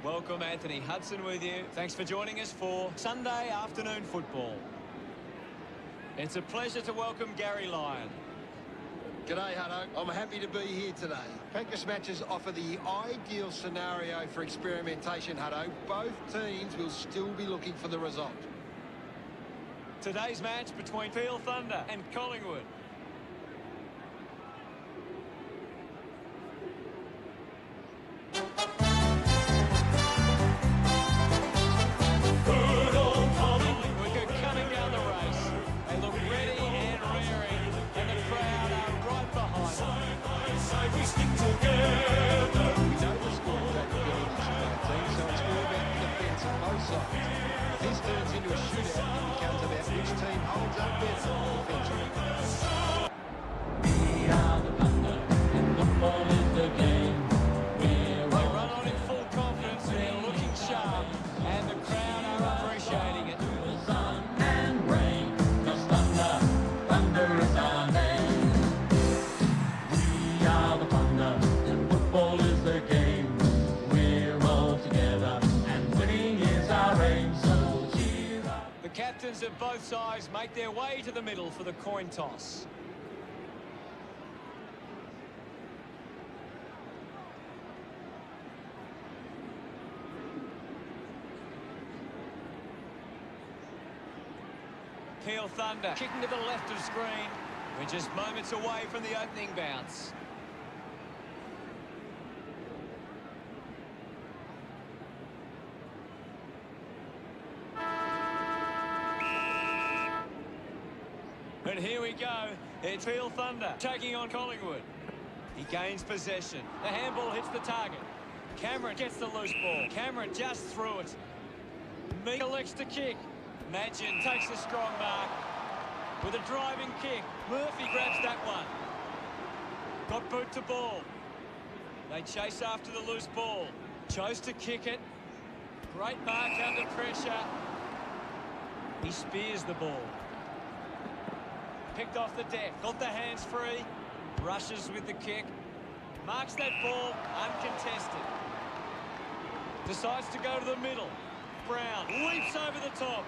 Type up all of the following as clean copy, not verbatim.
Welcome, Anthony Hudson with you. Thanks for joining us for Sunday afternoon football. It's a pleasure to welcome Gary Lyon. G'day, Hutto. I'm happy to be here today. Practice matches offer the ideal scenario for experimentation, Hutto. Both teams will still be looking for the result. Today's match between Peel Thunder and Collingwood. This turns into a shootout and becomes about which team holds up better defensively. We are the Thunder, and football is the game. They run on in full confidence, they're looking sharp, and the crowd are appreciating it. The sun and rain, just thunder, thunder is our name. We are the Thunder, and football is the game. We're all together, and winning is our aim. So cheer up. The captains of both sides make their way to the middle for the coin toss. Peel Thunder kicking to the left of screen. We're just moments away from the opening bounce. And here we go. It's Peel Thunder taking on Collingwood. He gains possession. The handball hits the target. Cameron gets the loose ball. Cameron just threw it. Meek elects to kick. Magin takes a strong mark with a driving kick. Murphy grabs that one. Got boot to ball. They chase after the loose ball. Chose to kick it. Great mark under pressure. He spears the ball. Picked off the deck. Got the hands free. Rushes with the kick. Marks that ball uncontested. Decides to go to the middle. Brown leaps over the top.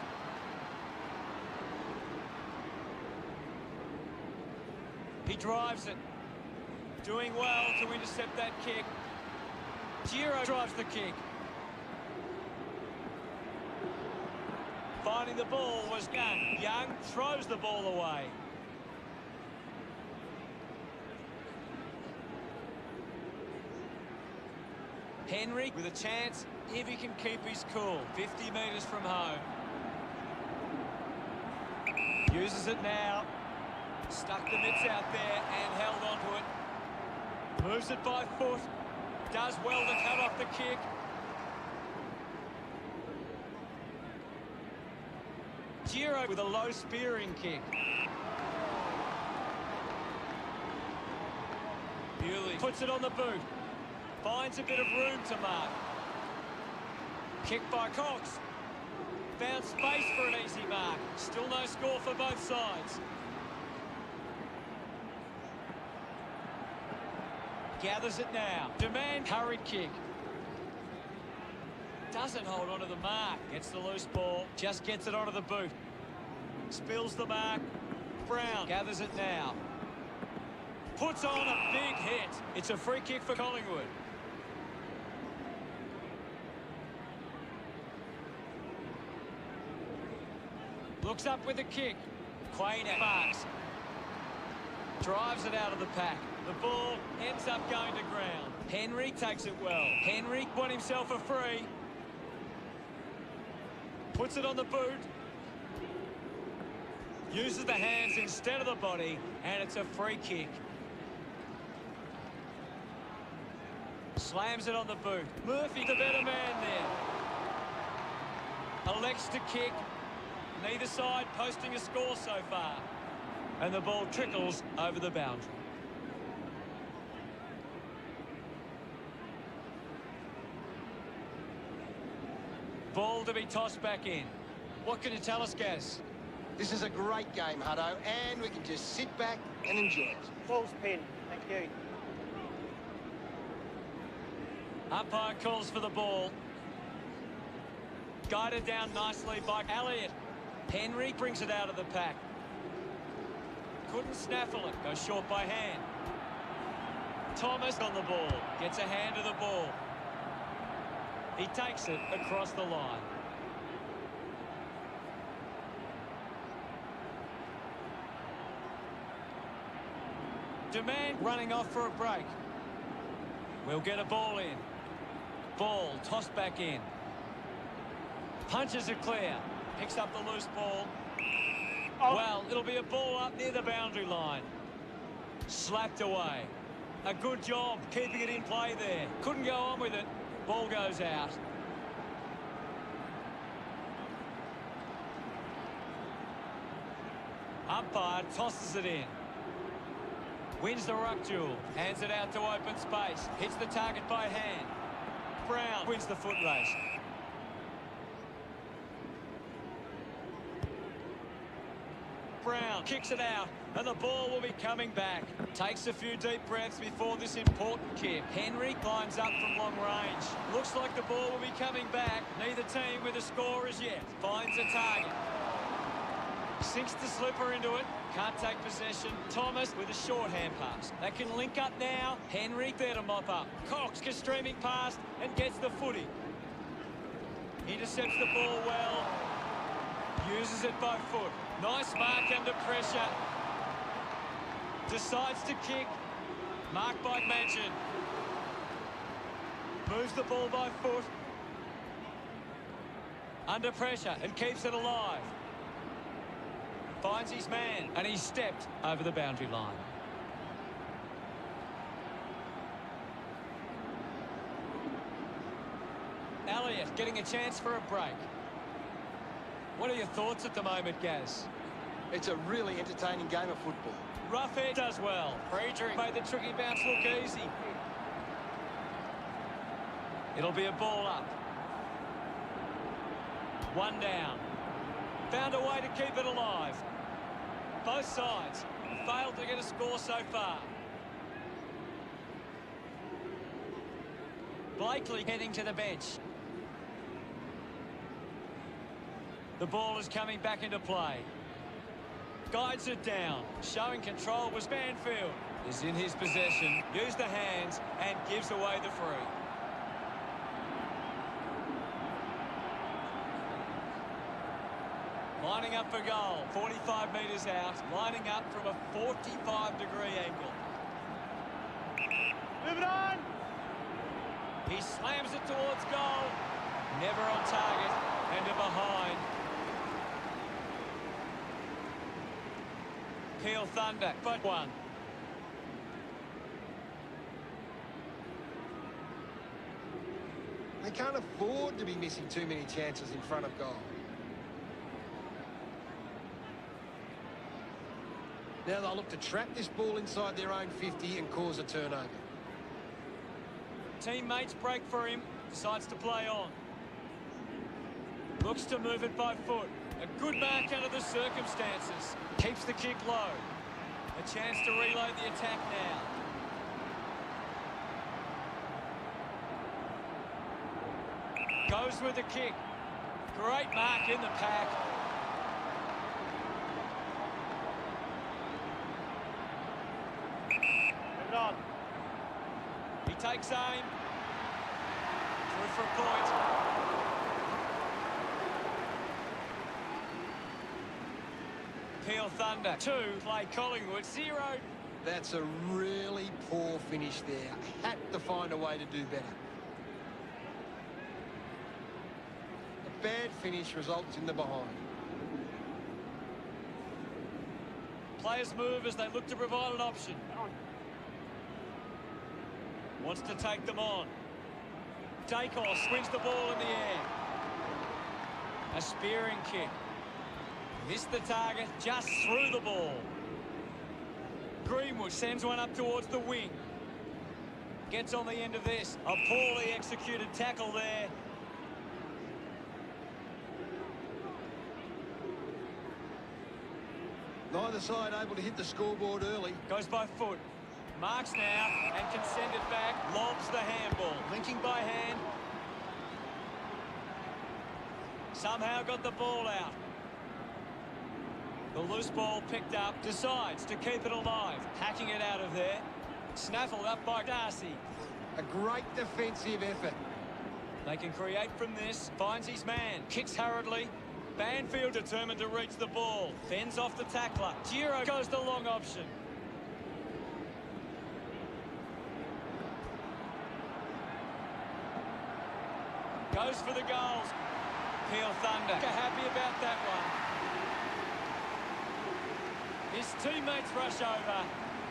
He drives it. Doing well to intercept that kick. Giro drives the kick. Finding the ball was Young. Young throws the ball away. Henry with a chance if he can keep his cool. 50 metres from home. Uses it now. Stuck the mitts out there and held onto it. Moves it by foot. Does well to cut off the kick. Giro with a low spearing kick. Bewley puts it on the boot. Finds a bit of room to mark. Kick by Cox. Found space for an easy mark. Still no score for both sides. Gathers it now. Demand hurried kick. Doesn't hold onto the mark. Gets the loose ball. Just gets it onto the boot. Spills the mark. Brown gathers it now. Puts on a big hit. It's a free kick for Collingwood. Looks up with a kick. Quainer marks. Drives it out of the pack. The ball ends up going to ground. Henry takes it well. Henry won himself a free. Puts it on the boot. Uses the hands instead of the body, and it's a free kick. Slams it on the boot. Murphy, the better man there. Elects to kick. Neither side posting a score so far. And the ball trickles over the boundary. Ball to be tossed back in. What can you tell us, Gaz? This is a great game, Hutto, and we can just sit back and enjoy it. Ball's pin. Thank you. Umpire calls for the ball. Guided down nicely by Elliott. Henry brings it out of the pack. Couldn't snaffle it. Goes short by hand. Thomas on the ball. Gets a hand to the ball. He takes it across the line. Demand running off for a break. We'll get a ball in. Ball tossed back in. Punches it clear. Picks up the loose ball. Well, it'll be a ball up near the boundary line. Slapped away. A good job keeping it in play there. Couldn't go on with it. Ball goes out. Umpire tosses it in. Wins the ruck duel. Hands it out to open space. Hits the target by hand. Brown wins the foot race. Brown kicks it out, and the ball will be coming back. Takes a few deep breaths before this important kick. Henry climbs up from long range. Looks like the ball will be coming back. Neither team with a score as yet. Finds a target. Sinks the slipper into it. Can't take possession. Thomas with a short hand pass. They can link up now. Henry there to mop up. Cox gets streaming past and gets the footy. Intercepts the ball well. Uses it by foot. Nice mark under pressure. Decides to kick. Marked by Manchin. Moves the ball by foot. Under pressure and keeps it alive. Finds his man, and he's stepped over the boundary line. Elliott getting a chance for a break. What are your thoughts at the moment, Gaz? It's a really entertaining game of football. Roughhead does well. Friedrich made the tricky bounce look easy. It'll be a ball up. One down. Found a way to keep it alive. Both sides failed to get a score so far. Blakely heading to the bench. The ball is coming back into play. Guides it down. Showing control was Banfield. Is in his possession. Used the hands and gives away the free. Lining up for goal. 45 metres out. Lining up from a 45-degree angle. Move it on! He slams it towards goal. Never on target. And to behind. Peel Thunder, but one. They can't afford to be missing too many chances in front of goal. Now they'll look to trap this ball inside their own 50 and cause a turnover. Teammates break for him. Decides to play on. Looks to move it by foot. A good mark under the circumstances. Keeps the kick low. A chance to reload the attack now. Goes with the kick. Great mark in the pack. Move it on. He takes aim. Through for a point. Peel Thunder 2, play Collingwood 0. That's a really poor finish there. Had to find a way to do better. A bad finish results in the behind. Players move as they look to provide an option. Wants to take them on. Dacos wins the ball in the air. A spearing kick. Missed the target, just through the ball. Greenwood sends one up towards the wing. Gets on the end of this. A poorly executed tackle there. Neither side able to hit the scoreboard early. Goes by foot. Marks now and can send it back. Lobs the handball. Linking by hand. Somehow got the ball out. The loose ball picked up, decides to keep it alive. Hacking it out of there. Snaffled up by Darcy. A great defensive effort. They can create from this. Finds his man. Kicks hurriedly. Banfield determined to reach the ball. Fends off the tackler. Giro goes the long option. Goes for the goals. Peel Thunder are happy about that one. His teammates rush over.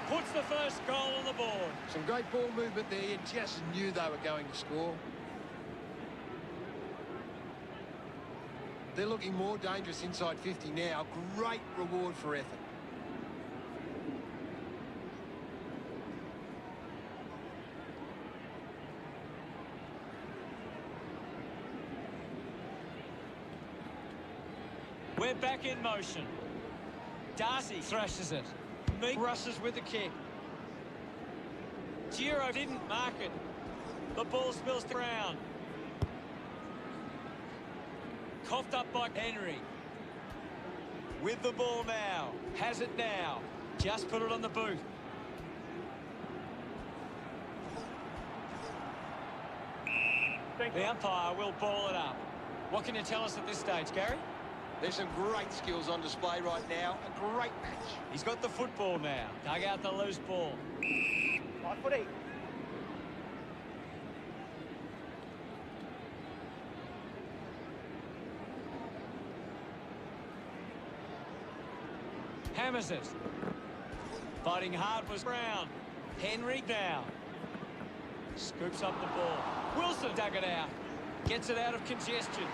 Puts the first goal on the board. Some great ball movement there. You just knew they were going to score. They're looking more dangerous inside 50 now. Great reward for effort. We're back in motion. Darcy thrashes it. Meek rushes with the kick. Giro didn't mark it. The ball spills to the ground. Coughed up by Henry. With the ball now. Has it now. Just put it on the boot. The umpire will ball it up. What can you tell us at this stage, Gary? There's some great skills on display right now. A great match. He's got the football now. Dug out the loose ball. Right footy. Hammers it. Fighting hard was Brown. Henry down. Scoops up the ball. Wilson dug it out. Gets it out of congestion.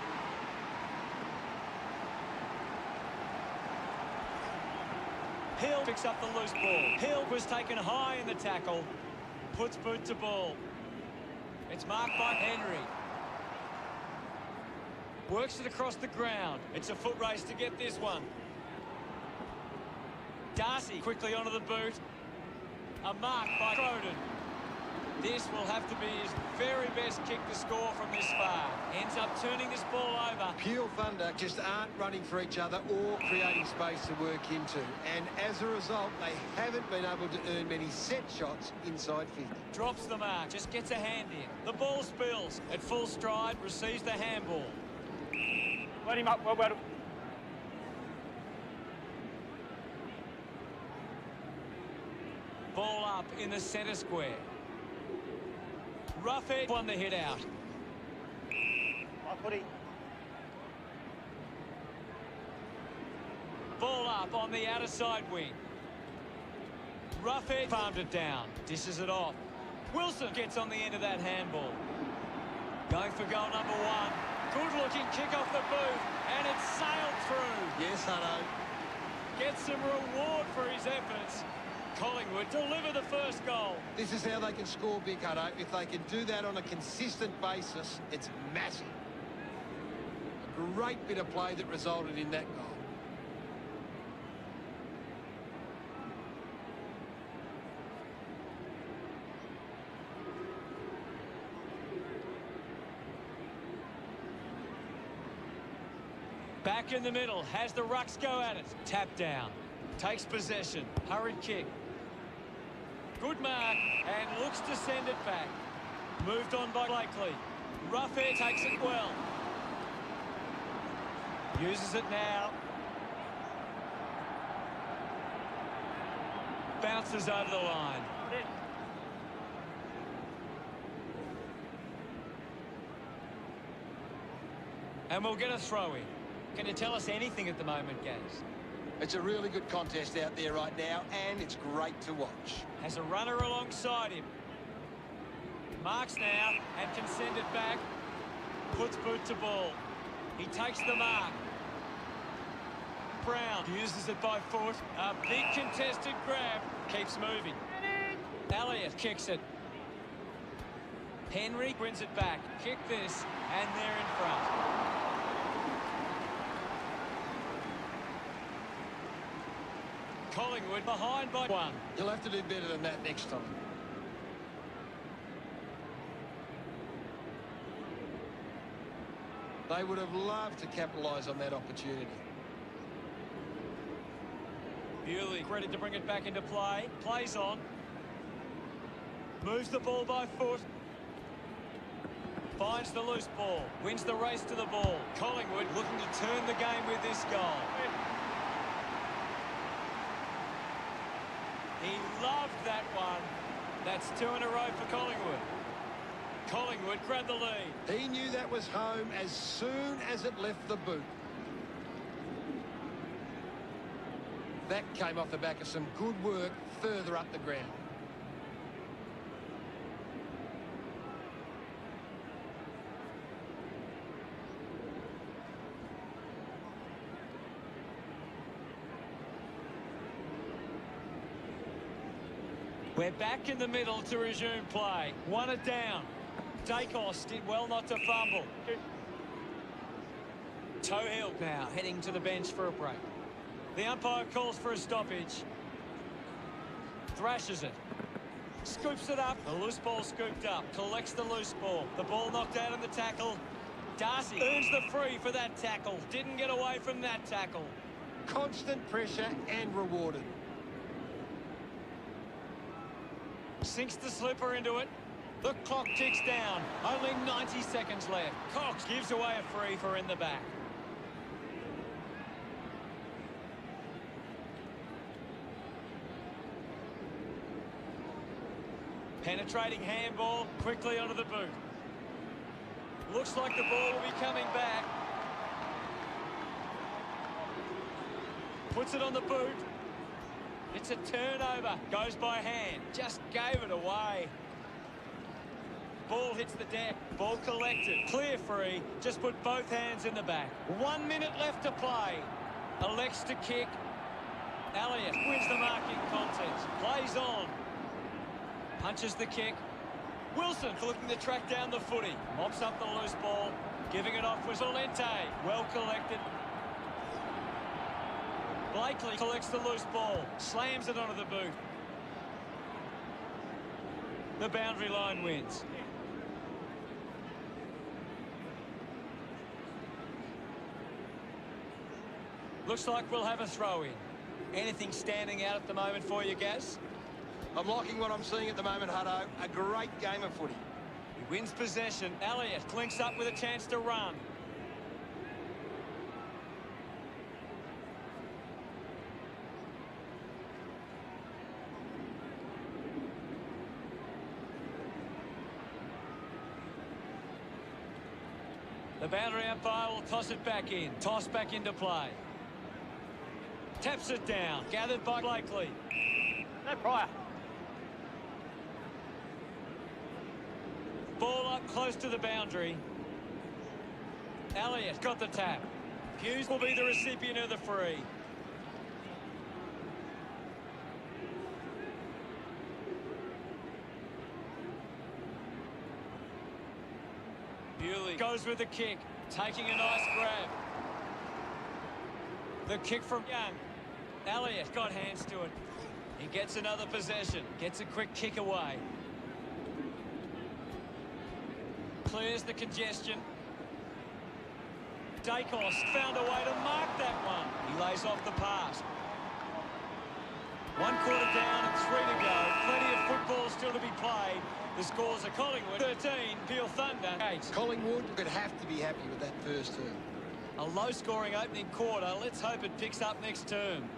Hill picks up the loose ball. Hill was taken high in the tackle. Puts boot to ball. It's marked by Henry. Works it across the ground. It's a foot race to get this one. Darcy quickly onto the boot. A mark by Croden. This will have to be his very best kick to score from this far. Ends up turning this ball over. Peel Thunder just aren't running for each other or creating space to work into. And as a result, they haven't been able to earn many set shots inside 50. Drops the mark, just gets a hand in. The ball spills. At full stride, receives the handball. Let him up. Well. Ball up in the centre square. Roughhead won the hit out. Right footy. Ball up on the outer side wing. Roughhead farmed it down. Dishes it off. Wilson gets on the end of that handball. Going for goal number one. Good-looking kick off the boot. And it's sailed through. Yes, Hutto. Gets some reward for his efforts. Collingwood deliver the first goal. This is how they can score big, Hutto. If they can do that on a consistent basis, it's massive. A great bit of play that resulted in that goal. Back in the middle, has the rucks go at it. Tap down, takes possession, hurried kick. Good mark, and looks to send it back. Moved on by Blakely. Roughhead takes it well. Uses it now. Bounces over the line. And we'll get a throw-in. Can you tell us anything at the moment, Gaz? It's a really good contest out there right now, and it's great to watch. Has a runner alongside him. Marks now and can send it back. Puts boot to ball. He takes the mark. Brown uses it by foot. A big contested grab. Keeps moving. Elliott kicks it. Henry brings it back. Kick this, and they're in front. Collingwood behind by one. You'll have to do better than that next time. They would have loved to capitalise on that opportunity. Bewley ready to bring it back into play. Plays on. Moves the ball by foot. Finds the loose ball. Wins the race to the ball. Collingwood looking to turn the game with this goal. He loved that one. That's 2 in a row for Collingwood. Collingwood grabbed the lead. He knew that was home as soon as it left the boot. That came off the back of some good work further up the ground. We're back in the middle to resume play. 1 down. Dacos did well not to fumble. Toehill now heading to the bench for a break. The umpire calls for a stoppage. Thrashes it. Scoops it up. The loose ball scooped up. Collects the loose ball. The ball knocked out in the tackle. Darcy earns the free for that tackle. Didn't get away from that tackle. Constant pressure and rewarded. Sinks the slipper into it. The clock ticks down. Only 90 seconds left. Cox gives away a free for in the back. Penetrating handball quickly onto the boot. Looks like the ball will be coming back. Puts it on the boot. It's a turnover. Goes by hand. Just gave it away. Ball hits the deck. Ball collected. Clear free. Just put both hands in the back. 1 minute left to play. Elects to kick. Elliott wins the marking contest. Plays on. Punches the kick. Wilson looking to track down the footy. Mops up the loose ball. Giving it off was Valente. Well collected. Blakely collects the loose ball. Slams it onto the boot. The boundary line wins. Looks like we'll have a throw-in. Anything standing out at the moment for you, Gaz? I'm liking what I'm seeing at the moment, Hutto. A great game of footy. He wins possession. Elliott clinks up with a chance to run. The boundary umpire will toss it back in. Toss back into play. Taps it down. Gathered by Blakely. No prior. Ball up close to the boundary. Elliott got the tap. Hughes will be the recipient of the free. Bewley goes with the kick, taking a nice grab. The kick from Young. Elliott got hands to it. He gets another possession, gets a quick kick away. Clears the congestion. Dacos found a way to mark that one. He lays off the pass. 1 quarter down and 3 to go. Plenty of football still to be played. The scores are Collingwood 13, Peel Thunder 8. Collingwood could have to be happy with that first term. A low-scoring opening quarter. Let's hope it picks up next term.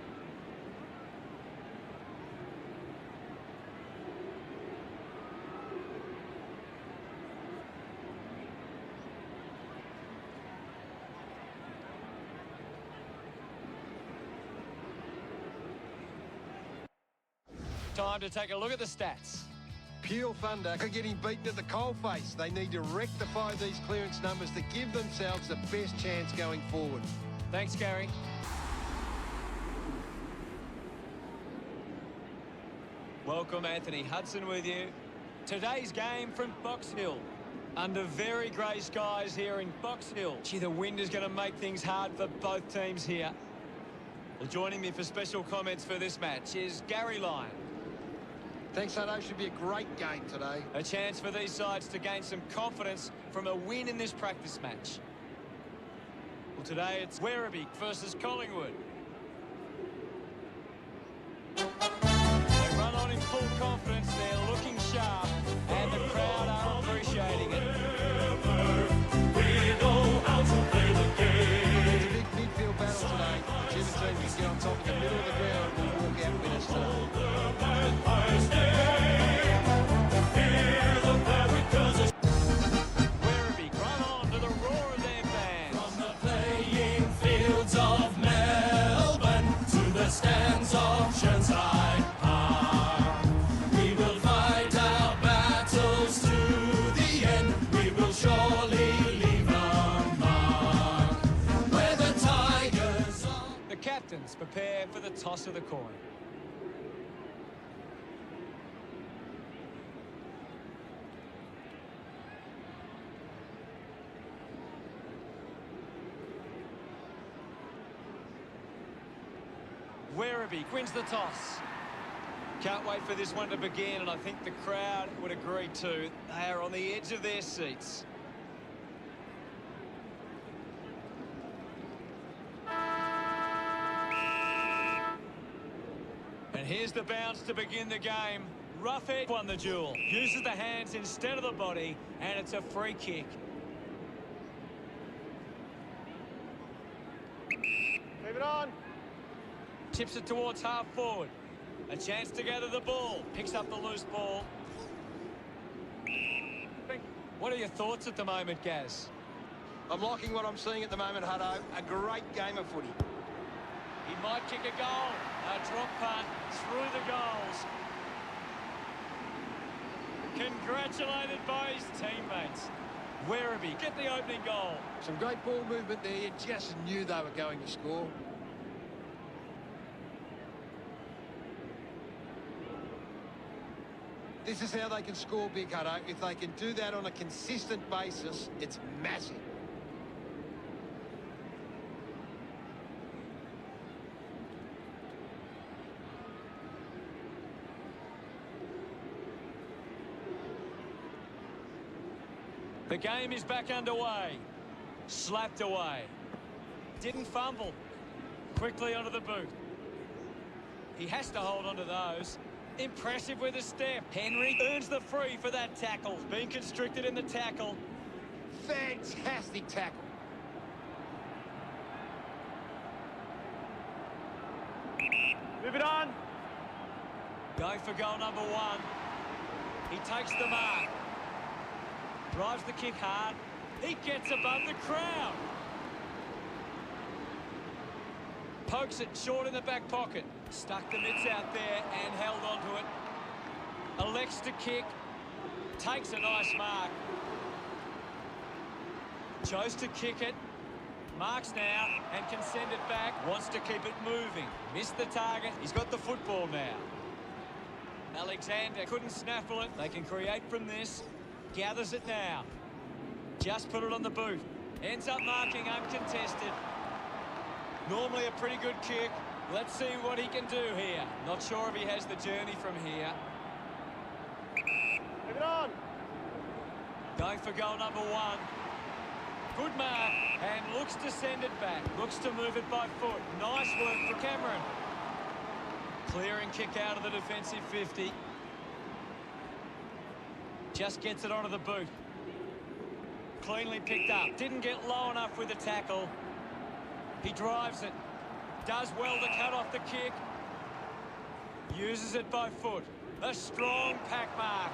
Time to take a look at the stats. Peel Thunder are getting beaten at the coalface. They need to rectify these clearance numbers to give themselves the best chance going forward. Thanks, Gary. Welcome, Anthony Hudson with you. Today's game from Box Hill. Under very grey skies here in Box Hill. Gee, the wind is going to make things hard for both teams here. Well, joining me for special comments for this match is Gary Lyon. Thanks, Hutto. Should be a great game today. A chance for these sides to gain some confidence from a win in this practice match. Well, today it's Werribee versus Collingwood. They run on in full confidence, they're looking sharp, and the crowd are appreciating it. We know how to play the game. It's a big midfield battle today. Whichever team can get on top of the middle of the ground will walk out winners today. Werribee run on to the roar of their band. From the playing fields of Melbourne to the stands of Churnside Park, we will fight our battles to the end. We will surely leave a mark where the Tigers are. The captains prepare for the toss of the coin. Werribee wins the toss. Can't wait for this one to begin, and I think the crowd would agree too. They are on the edge of their seats. And here's the bounce to begin the game. Roughhead won the duel. Uses the hands instead of the body, and it's a free kick. Move it on. Tips it towards half forward. A chance to gather the ball. Picks up the loose ball. What are your thoughts at the moment, Gaz? I'm liking what I'm seeing at the moment, Hutto. A great game of footy. He might kick a goal. A drop punt through the goals. Congratulated by his teammates. Werribee get the opening goal. Some great ball movement there. You just knew they were going to score. This is how they can score big, Hutto. If they can do that on a consistent basis, it's massive. The game is back underway. Slapped away. Didn't fumble. Quickly onto the boot. He has to hold on to those. Impressive with a step. Henry earns the free for that tackle. Being constricted in the tackle. Fantastic tackle. Move it on. Going for goal number one. He takes the mark. Drives the kick hard. He gets above the crowd. Pokes it short in the back pocket. Stuck the mitts out there and held onto it. Elects to kick. Takes a nice mark. Chose to kick it. Marks now and can send it back. Wants to keep it moving. Missed the target. He's got the football now. Alexander couldn't snaffle it. They can create from this. Gathers it now. Just put it on the boot. Ends up marking uncontested. Normally a pretty good kick. Let's see what he can do here. Not sure if he has the journey from here. Move it on. Going for goal number one. Good mark. And looks to send it back. Looks to move it by foot. Nice work for Cameron. Clearing kick out of the defensive 50. Just gets it onto the boot. Cleanly picked up. Didn't get low enough with the tackle. He drives it. Does well to cut off the kick. Uses it by foot. A strong pack mark.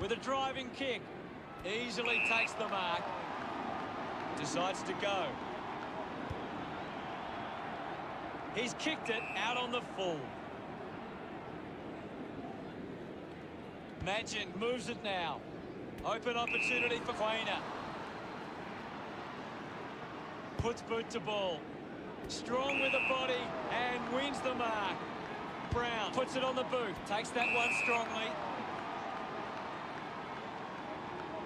With a driving kick. Easily takes the mark. Decides to go. He's kicked it out on the full. Magin moves it now. Open opportunity for Quainer. Puts boot to ball. Strong with the body and wins the mark. Brown puts it on the boot. Takes that one strongly.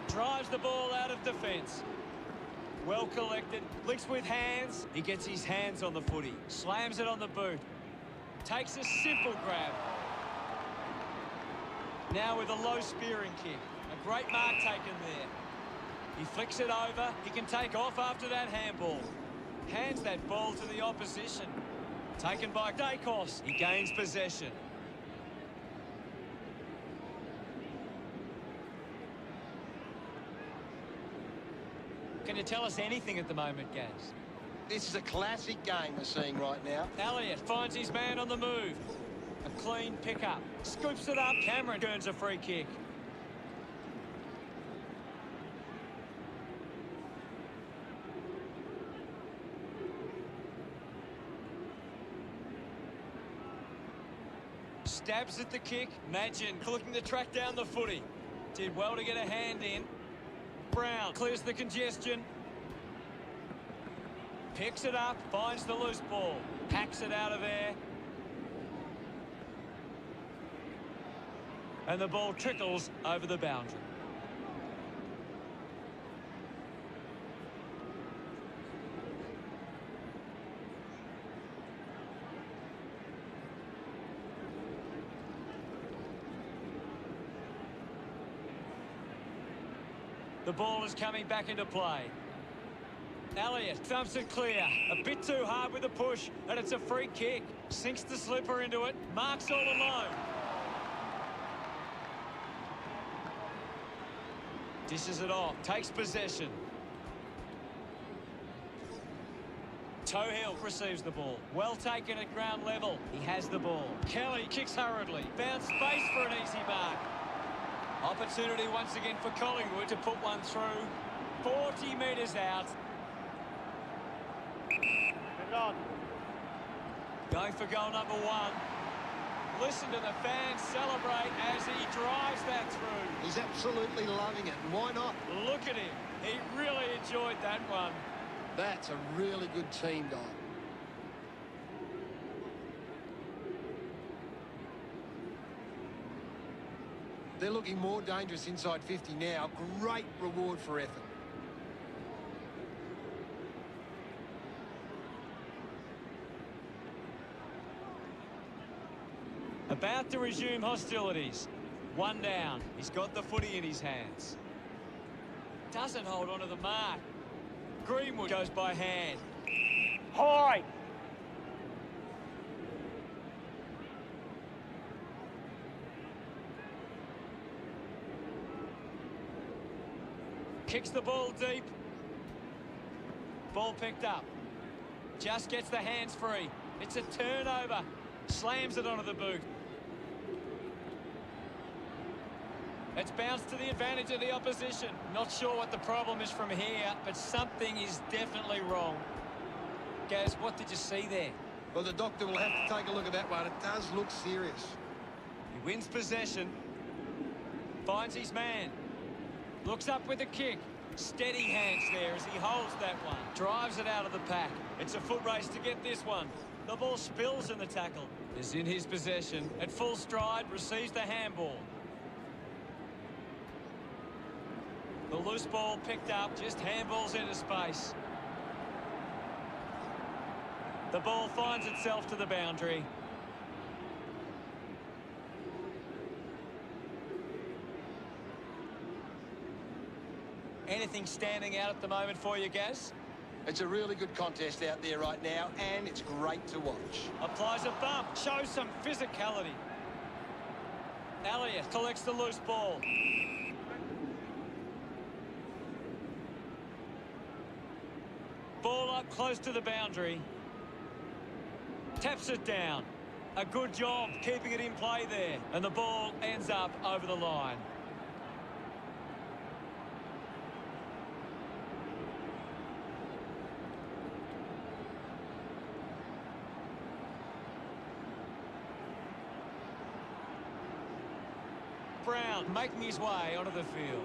Drives the ball out of defence. Well collected. Links with hands. He gets his hands on the footy. Slams it on the boot. Takes a simple grab. Now with a low spearing kick. A great mark taken there. He flicks it over. He can take off after that handball. Hands that ball to the opposition. Taken by Dacos. He gains possession. Can you tell us anything at the moment, Gaz? This is a classic game we're seeing right now. Elliott finds his man on the move. A clean pickup. Scoops it up. Cameron earns a free kick. Stabs at the kick. Imagine looking to track down the footy. Did well to get a hand in. Brown clears the congestion. Picks it up. Finds the loose ball. Hacks it out of there. And the ball trickles over the boundary. The ball is coming back into play. Elliott thumps it clear. A bit too hard with the push, and it's a free kick. Sinks the slipper into it. Marks all alone. Dishes it off. Takes possession. Tohill receives the ball. Well taken at ground level. He has the ball. Kelly kicks hurriedly. Found space for an easy mark. Opportunity once again for Collingwood to put one through. 40 metres out. Move it on. Going for goal number 1. Listen to the fans celebrate as he drives that through. He's absolutely loving it. Why not? Look at him. He really enjoyed that one. That's a really good team goal. They're looking more dangerous inside 50 now. Great reward for effort. About to resume hostilities. One down. He's got the footy in his hands. Doesn't hold on to the mark. Greenwood goes by hand. High. Kicks the ball deep. Ball picked up. Just gets the hands free. It's a turnover. Slams it onto the boot. It's bounced to the advantage of the opposition. Not sure what the problem is from here, but something is definitely wrong. Gaz, what did you see there? Well, the doctor will have to take a look at that one. It does look serious. He wins possession. Finds his man. Looks up with a kick. Steady hands there as he holds that one. Drives it out of the pack. It's a foot race to get this one. The ball spills in the tackle. Is in his possession. At full stride, receives the handball. The loose ball picked up, just handballs into space. The ball finds itself to the boundary. Anything standing out at the moment for you, Gaz? It's a really good contest out there right now, and it's great to watch. Applies a bump, shows some physicality. Elliott collects the loose ball. Ball up close to the boundary. Taps it down. A good job keeping it in play there. And the ball ends up over the line. Brown making his way onto the field.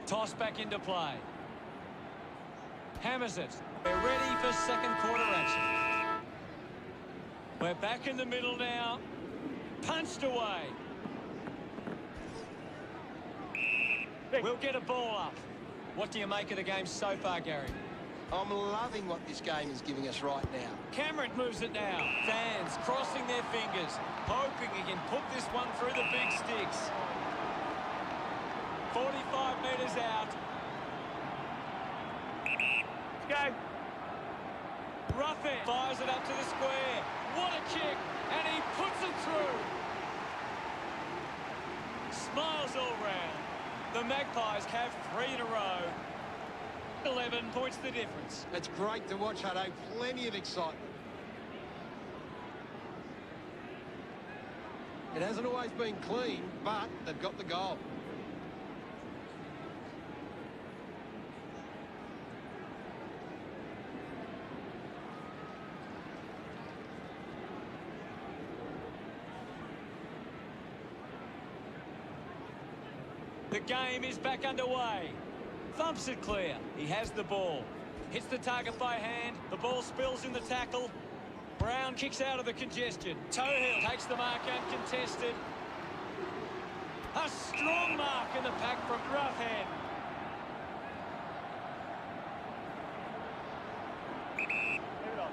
Toss back into play. Hammers it. We're ready for second quarter action. We're back in the middle now. Punched away. We'll get a ball up. What do you make of the game so far, Gary? I'm loving what this game is giving us right now. Cameron moves it now. Fans crossing their fingers, hoping he can put this one through the big sticks. 45 metres out. Let's go. Roughhead fires it up to the square. What a kick, and he puts it through. Smiles all round. The Magpies have 3 in a row. 11 points the difference. It's great to watch, Hutto. Plenty of excitement. It hasn't always been clean, but they've got the goal. The game is back underway. Thumps it clear. He has the ball. Hits the target by hand. The ball spills in the tackle. Brown kicks out of the congestion. Toehill takes the mark uncontested. A strong mark in the pack from Roughhead. Move it on.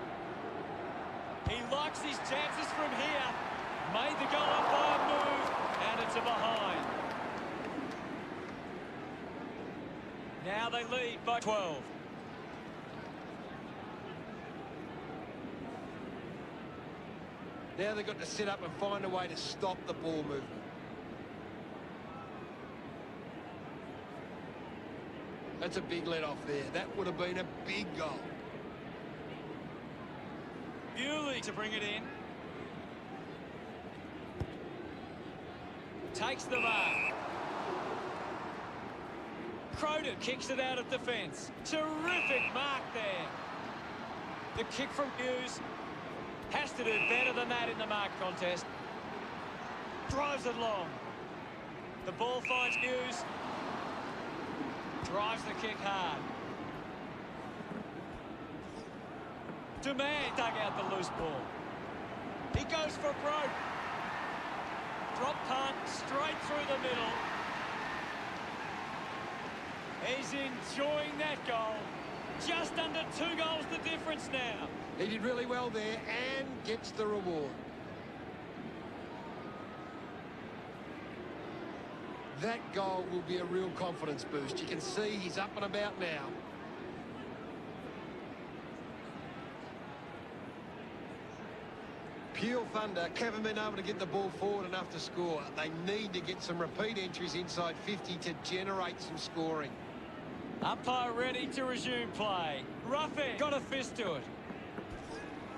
He likes his chances from here. Made the goal up by a move, and it's a behind. Now they lead by 12. Now they've got to sit up and find a way to stop the ball movement. That's a big let off there. That would have been a big goal. Bewley to bring it in. Takes the mark. Croden kicks it out of defence. Terrific mark there. The kick from Hughes. Has to do better than that in the mark contest. Drives it long. The ball finds Hughes. Drives the kick hard. Demand dug out the loose ball. He goes for broke. Drop punt straight through the middle. He's enjoying that goal. Just under 2 goals the difference now. He did really well there and gets the reward. That goal will be a real confidence boost. You can see he's up and about now. Peel Thunder haven't been able to get the ball forward enough to score. They need to get some repeat entries inside 50 to generate some scoring. Umpire ready to resume play. Roughhead got a fist to it.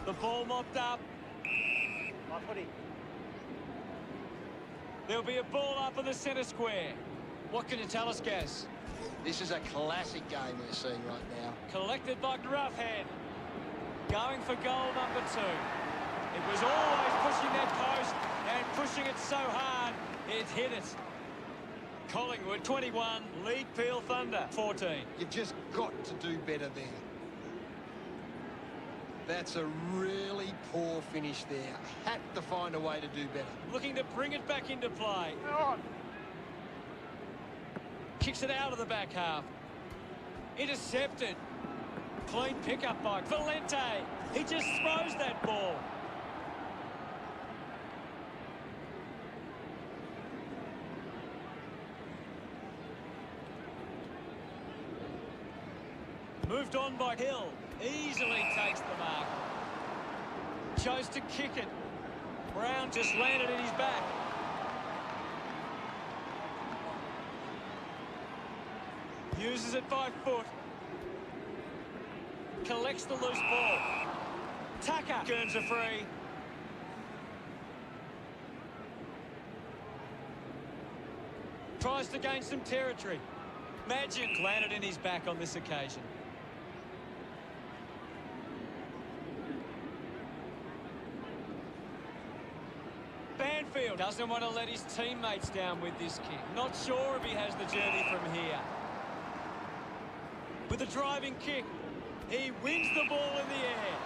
The ball mopped up. My footy. There'll be a ball up in the centre square. What can you tell us, Gaz? This is a classic game we're seeing right now. Collected by Roughhead. Going for goal number 2. It was always pushing that post and pushing it so hard, it hit it. Collingwood 21, lead Peel Thunder 14. You've just got to do better there. That's a really poor finish there. Had to find a way to do better. Looking to bring it back into play. Move on. Kicks it out of the back half. Intercepted. Clean pickup by Valente. He just throws that ball. Moved on by Hill. Easily takes the mark. Chose to kick it. Brown just landed in his back. Uses it by foot. Collects the loose ball. Tucker earns a free. Tries to gain some territory. Magic landed in his back on this occasion. Banfield doesn't want to let his teammates down with this kick. Not sure if he has the journey from here. With a driving kick, he wins the ball in the air.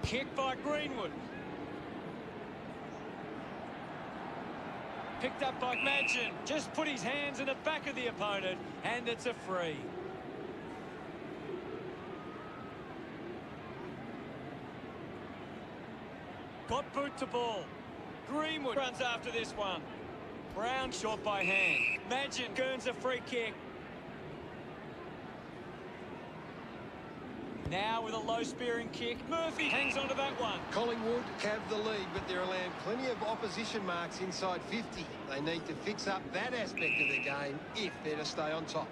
Kick by Greenwood. Picked up by Madgen. Just put his hands in the back of the opponent, and it's a free. Got boot to ball. Greenwood runs after this one. Brown short by hand. Magin earns a free kick. Now with a low spearing kick. Murphy hangs on to that one. Collingwood have the lead, but they're allowing plenty of opposition marks inside 50. They need to fix up that aspect of their game if they're to stay on top.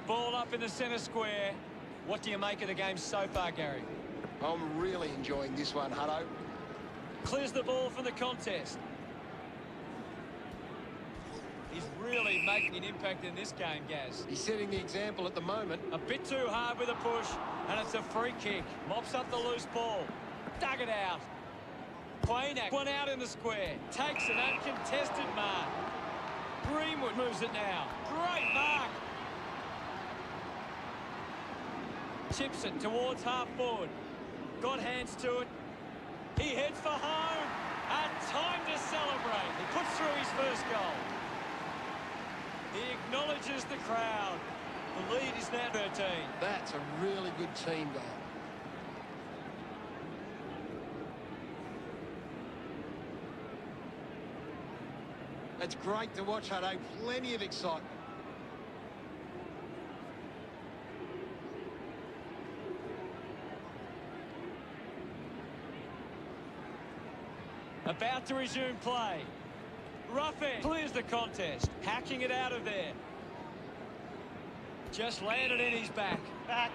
Ball up in the centre square. What do you make of the game so far, Gary? I'm really enjoying this one, Hutto. Clears the ball from the contest. He's really making an impact in this game, Gaz. He's setting the example at the moment. A bit too hard with a push, and it's a free kick. Mops up the loose ball. Dug it out. Quainak, one out in the square. Takes an uncontested mark. Greenwood moves it now. Great mark. Chips it towards half forward. Got hands to it. He heads for home. And time to celebrate. He puts through his first goal. He acknowledges the crowd. The lead is now 13. That's a really good team goal. It's great to watch, Hutto. Plenty of excitement. About to resume play. Ruffin clears the contest, hacking it out of there. Just landed in his back. Back.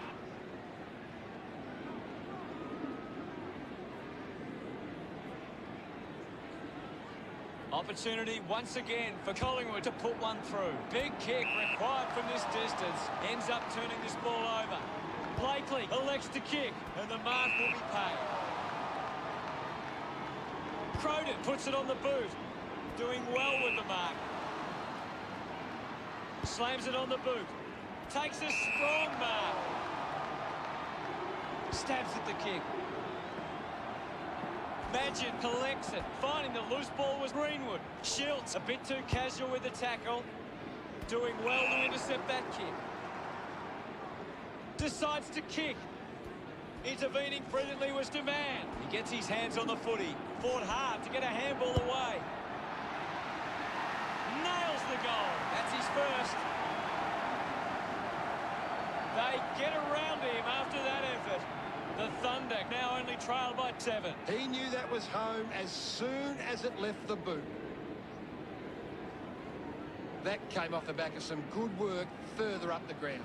Opportunity once again for Collingwood to put one through. Big kick required from this distance. Ends up turning this ball over. Blakely elects to kick, and the mark will be paid. Croden puts it on the boot. Doing well with the mark. Slams it on the boot. Takes a strong mark. Stabs at the kick. Magin collects it. Finding the loose ball was Greenwood. Schiltz a bit too casual with the tackle. Doing well to intercept that kick. Decides to kick. Intervening brilliantly was Deman. He gets his hands on the footy. Fought hard to get a handball away. Nails the goal. That's his first. They get around him after that effort. The Thunder now only trail by 7. He knew that was home as soon as it left the boot. That came off the back of some good work further up the ground.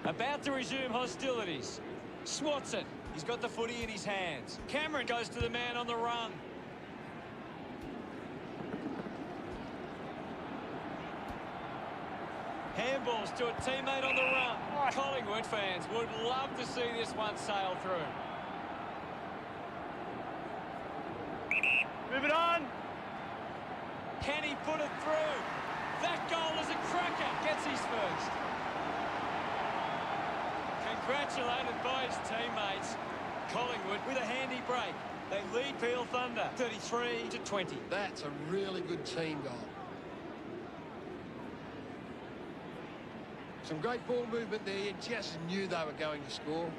About to resume hostilities. Swats it. He's got the footy in his hands. Cameron goes to the man on the run. Handballs to a teammate on the run. Collingwood fans would love to see this one sail through. Move it on. Can he put it through? That goal is a cracker. Gets his first. Congratulated by his teammates. Collingwood with a handy break. They lead Peel Thunder 33-20. That's a really good team goal. Some great ball movement there. You just knew they were going to score.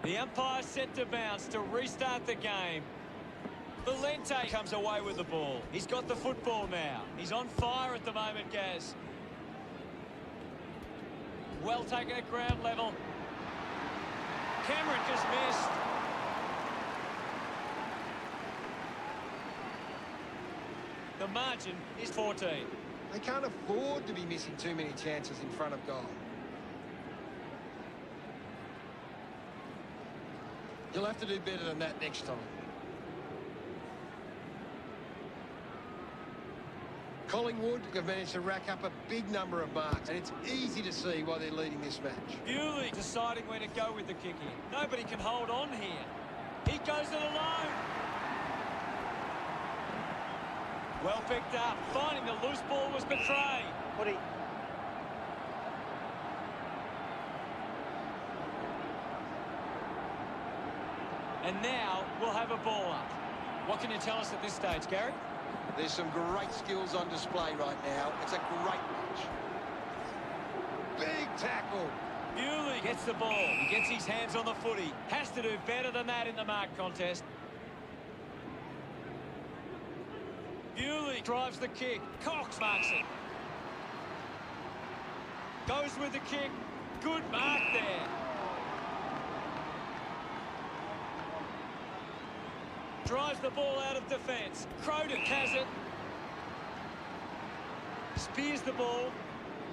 The umpire set to bounce to restart the game. Valente comes away with the ball. He's got the football now. He's on fire at the moment, Gaz. Well taken at ground level. Cameron just missed. The margin is 14. They can't afford to be missing too many chances in front of goal. You'll have to do better than that next time. Collingwood have managed to rack up a big number of marks, and it's easy to see why they're leading this match. Bewley deciding where to go with the kick in. Nobody can hold on here. He goes it alone. Well picked up. Finding the loose ball was betrayed. Footy. And now we'll have a ball up. What can you tell us at this stage, Gary? There's some great skills on display right now. It's a great match. Big tackle. Bewley gets the ball. He gets his hands on the footy. Has to do better than that in the mark contest. Bewley drives the kick. Cox marks it. Goes with the kick. Good mark there. Drives the ball out of defence. Croden has it. Spears the ball.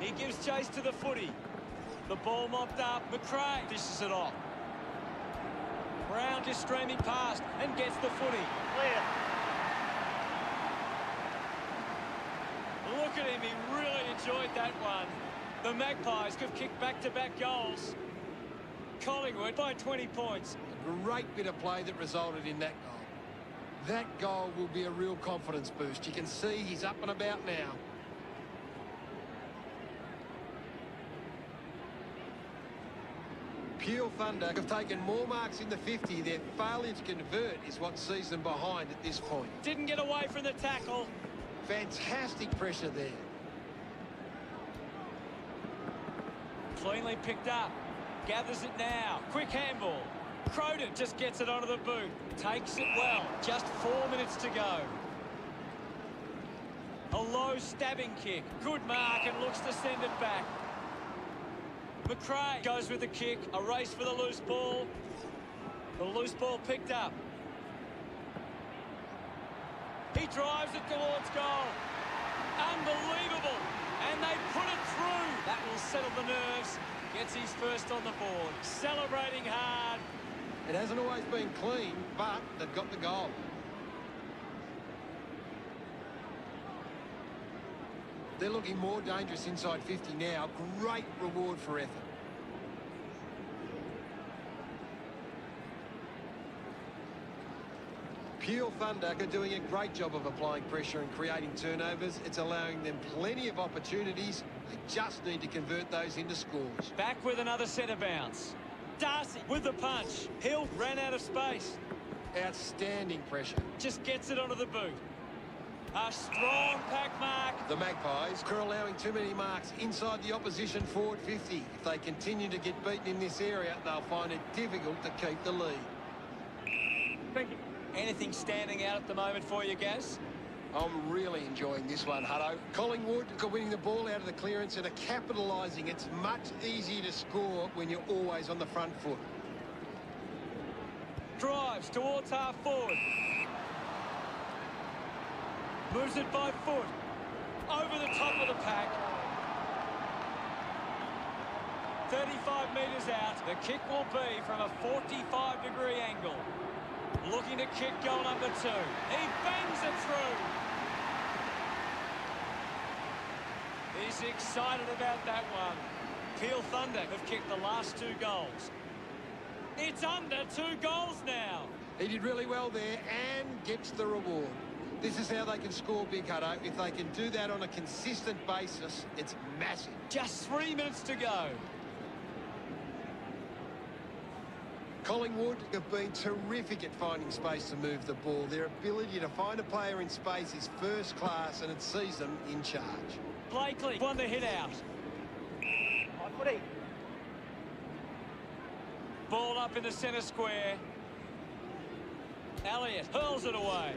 He gives chase to the footy. The ball mopped up. McRae dishes it off. Brown just streaming past and gets the footy. Clear. Look at him. He really enjoyed that one. The Magpies could kick back-to-back goals. Collingwood by 20 points. A great bit of play that resulted in that goal. That goal will be a real confidence boost. You can see he's up and about now. Peel Thunder have taken more marks in the 50. Their failure to convert is what sees them behind at this point. Didn't get away from the tackle. Fantastic pressure there. Cleanly picked up. Gathers it now. Quick handball. Croden just gets it onto the boot. Takes it well. Just 4 minutes to go. A low stabbing kick. Good mark and looks to send it back. McRae goes with the kick. A race for the loose ball. The loose ball picked up. He drives it towards goal. Unbelievable. And they put it through. That will settle the nerves. Gets his first on the board. Celebrating hard. It hasn't always been clean, but they've got the goal. They're looking more dangerous inside 50 now. Great reward for effort. Peel Thunder are doing a great job of applying pressure and creating turnovers. It's allowing them plenty of opportunities. They just need to convert those into scores. Back with another centre bounce. Darcy with the punch. Hill ran out of space. Outstanding pressure. Just gets it onto the boot. A strong pack mark. The Magpies are allowing too many marks inside the opposition forward 50. If they continue to get beaten in this area, they'll find it difficult to keep the lead. Thank you. Anything standing out at the moment for you, Gaz? I'm really enjoying this one, Hutto. Collingwood are winning the ball out of the clearance and are capitalising. It's much easier to score when you're always on the front foot. Drives towards half forward. Moves it by foot. Over the top of the pack. 35 metres out. The kick will be from a 45-degree angle. Looking to kick goal number 2. He bangs it through. He's excited about that one. Peel Thunder have kicked the last 2 goals. It's under 2 goals now. He did really well there and gets the reward. This is how they can score big, Hutto. If they can do that on a consistent basis, it's massive. Just 3 minutes to go. Collingwood have been terrific at finding space to move the ball. Their ability to find a player in space is first class, and it sees them in charge. Blakely won the hit out. High footy. Ball up in the centre square. Elliott hurls it away.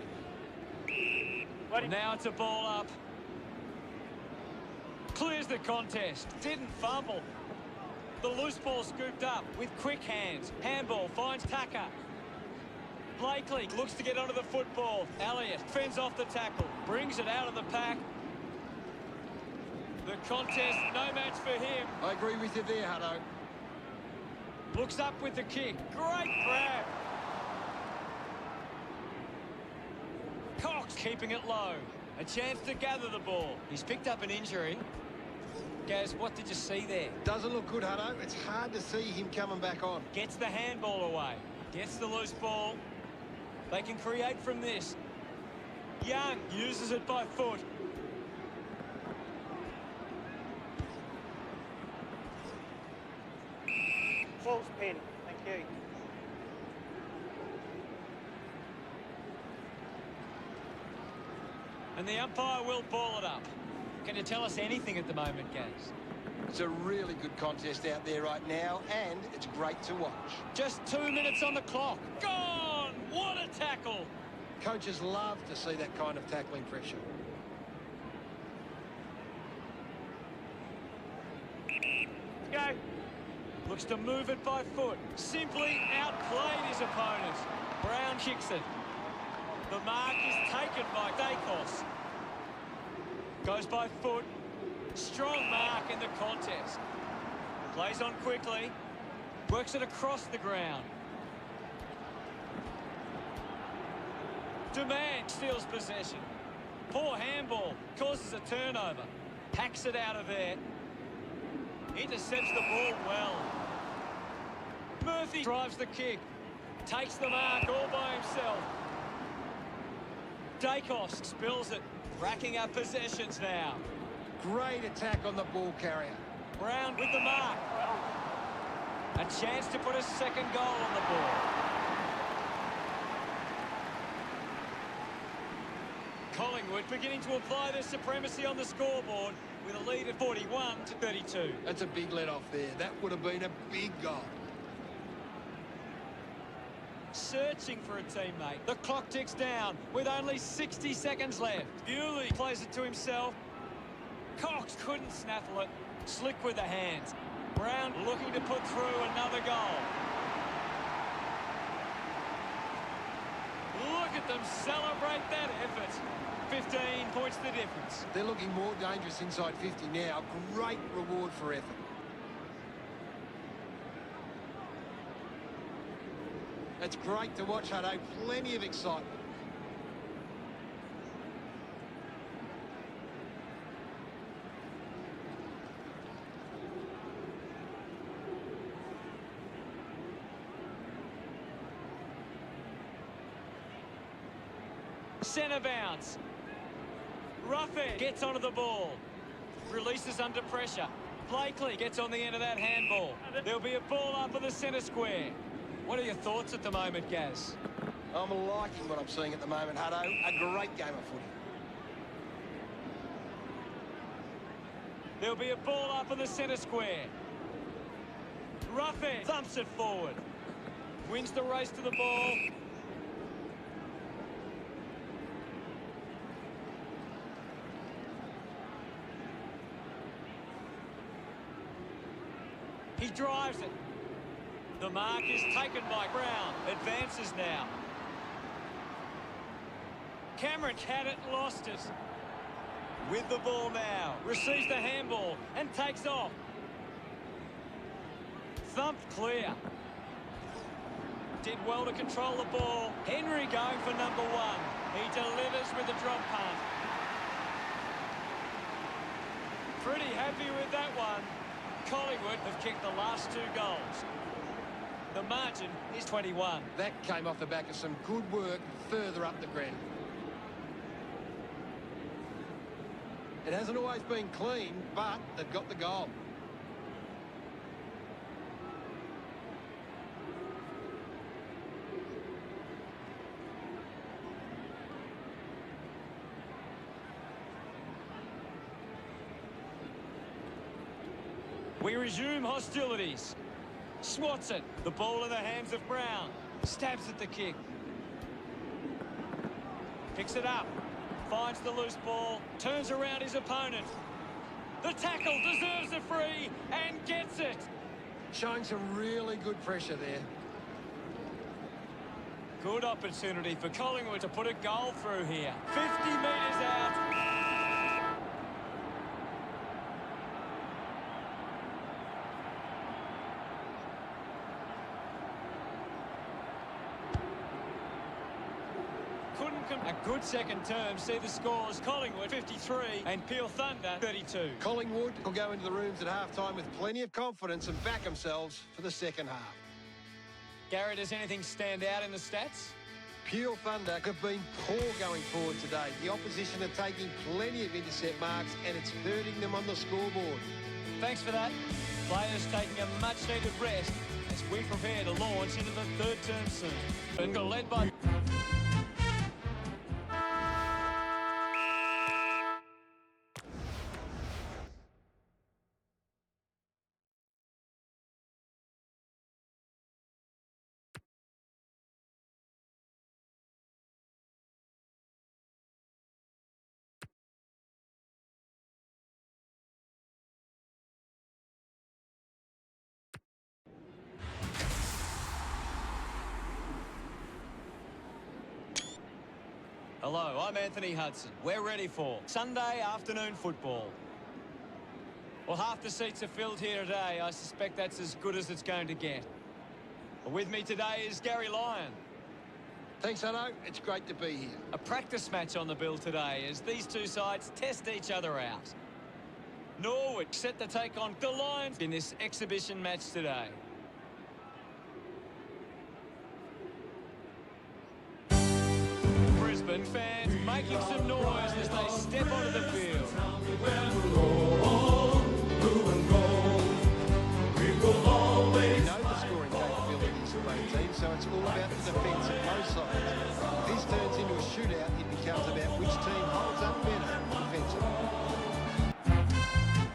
Ready. Now it's a ball up. Clears the contest. Didn't fumble. The loose ball scooped up with quick hands. Handball finds Tucker. Blakely looks to get onto the football. Elliott fends off the tackle. Brings it out of the pack. The contest, no match for him. I agree with you there, Hutto. Looks up with the kick. Great grab. Cox keeping it low. A chance to gather the ball. He's picked up an injury. Gaz, what did you see there? Doesn't look good, Hutto. It's hard to see him coming back on. Gets the handball away. Gets the loose ball. They can create from this. Young uses it by foot. False pen. Thank you. And the umpire will ball it up. Can you tell us anything at the moment, Gaz? It's a really good contest out there right now, and it's great to watch. Just 2 minutes on the clock. Gone! What a tackle! Coaches love to see that kind of tackling pressure. Go. Looks to move it by foot. Simply outplayed his opponent. Brown kicks it. The mark is taken by Dacos. Goes by foot. Strong mark in the contest. Plays on quickly. Works it across the ground. Demand steals possession. Poor handball. Causes a turnover. Hacks it out of there. Intercepts the ball well. Murphy drives the kick. Takes the mark all by himself. Dacos spills it. Racking up possessions now. Great attack on the ball carrier. Brown with the mark. A chance to put a second goal on the board. Collingwood beginning to apply their supremacy on the scoreboard with a lead of 41-32. That's a big let off there. That would have been a big goal. Searching for a teammate. The clock ticks down with only 60 seconds left. Bewley plays it to himself. Cox couldn't snaffle it. Slick with the hands. Brown looking to put through another goal. Look at them celebrate that effort. 15 points the difference. They're looking more dangerous inside 50 now. Great reward for effort. It's great to watch, Hutto. Plenty of excitement. Centre bounce. Ruffin gets onto the ball. Releases under pressure. Blakely gets on the end of that handball. There'll be a ball up in the centre square. What are your thoughts at the moment, Gaz? I'm liking what I'm seeing at the moment, Hutto. A great game of footy. There'll be a ball up in the centre square. Ruffin thumps it forward. Wins the race to the ball. He drives it. The mark is taken by Brown. Advances now. Cameron had it, lost it. With the ball now. Receives the handball and takes off. Thumped clear. Did well to control the ball. Henry going for number one. He delivers with a drop punt. Pretty happy with that one. Collingwood have kicked the last 2 goals. The margin is 21. That came off the back of some good work further up the ground. It hasn't always been clean, but they've got the goal. We resume hostilities. Swats it. The ball in the hands of Brown. Stabs at the kick. Picks it up. Finds the loose ball. Turns around his opponent. The tackle deserves a free and gets it. Showing some really good pressure there. Good opportunity for Collingwood to put a goal through here. 50 metres out. A good second term. See the scores. Collingwood 53 and Peel Thunder 32. Collingwood will go into the rooms at half-time with plenty of confidence and back themselves for the second half. Gary, does anything stand out in the stats? Peel Thunder have been poor going forward today. The opposition are taking plenty of intercept marks and it's hurting them on the scoreboard. Thanks for that. Players taking a much-needed rest as we prepare to launch into the third term soon. And got led by... Hello, I'm Anthony Hudson. We're ready for Sunday afternoon football. Well, half the seats are filled here today. I suspect that's as good as it's going to get. With me today is Gary Lyon. Thanks, Hutto. It's great to be here. A practice match on the bill today as these two sides test each other out. Norwood set to take on the Lions in this exhibition match today. Brisbane fans making some noise as they step onto the field. We know the scoring capabilities of both teams, so it's all about the defence of both sides. If this turns into a shootout, it becomes about which team holds up better defensively.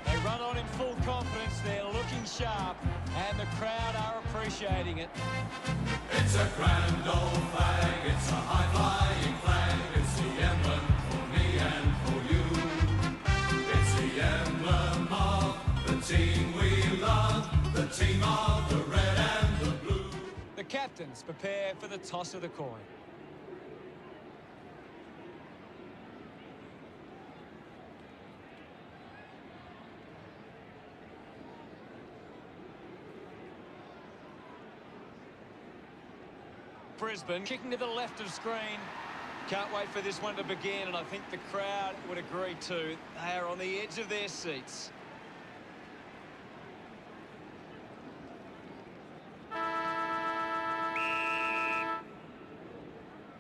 They run on in full confidence, they're looking sharp, and the crowd are appreciating it. It's a grand old flag, it's a high-flying flag, it's the emblem for me and for you. It's the emblem of the team we love, the team of the red and the blue. The captains prepare for the toss of the coin. Brisbane kicking to the left of screen. Can't wait for this one to begin, and I think the crowd would agree too. They are on the edge of their seats.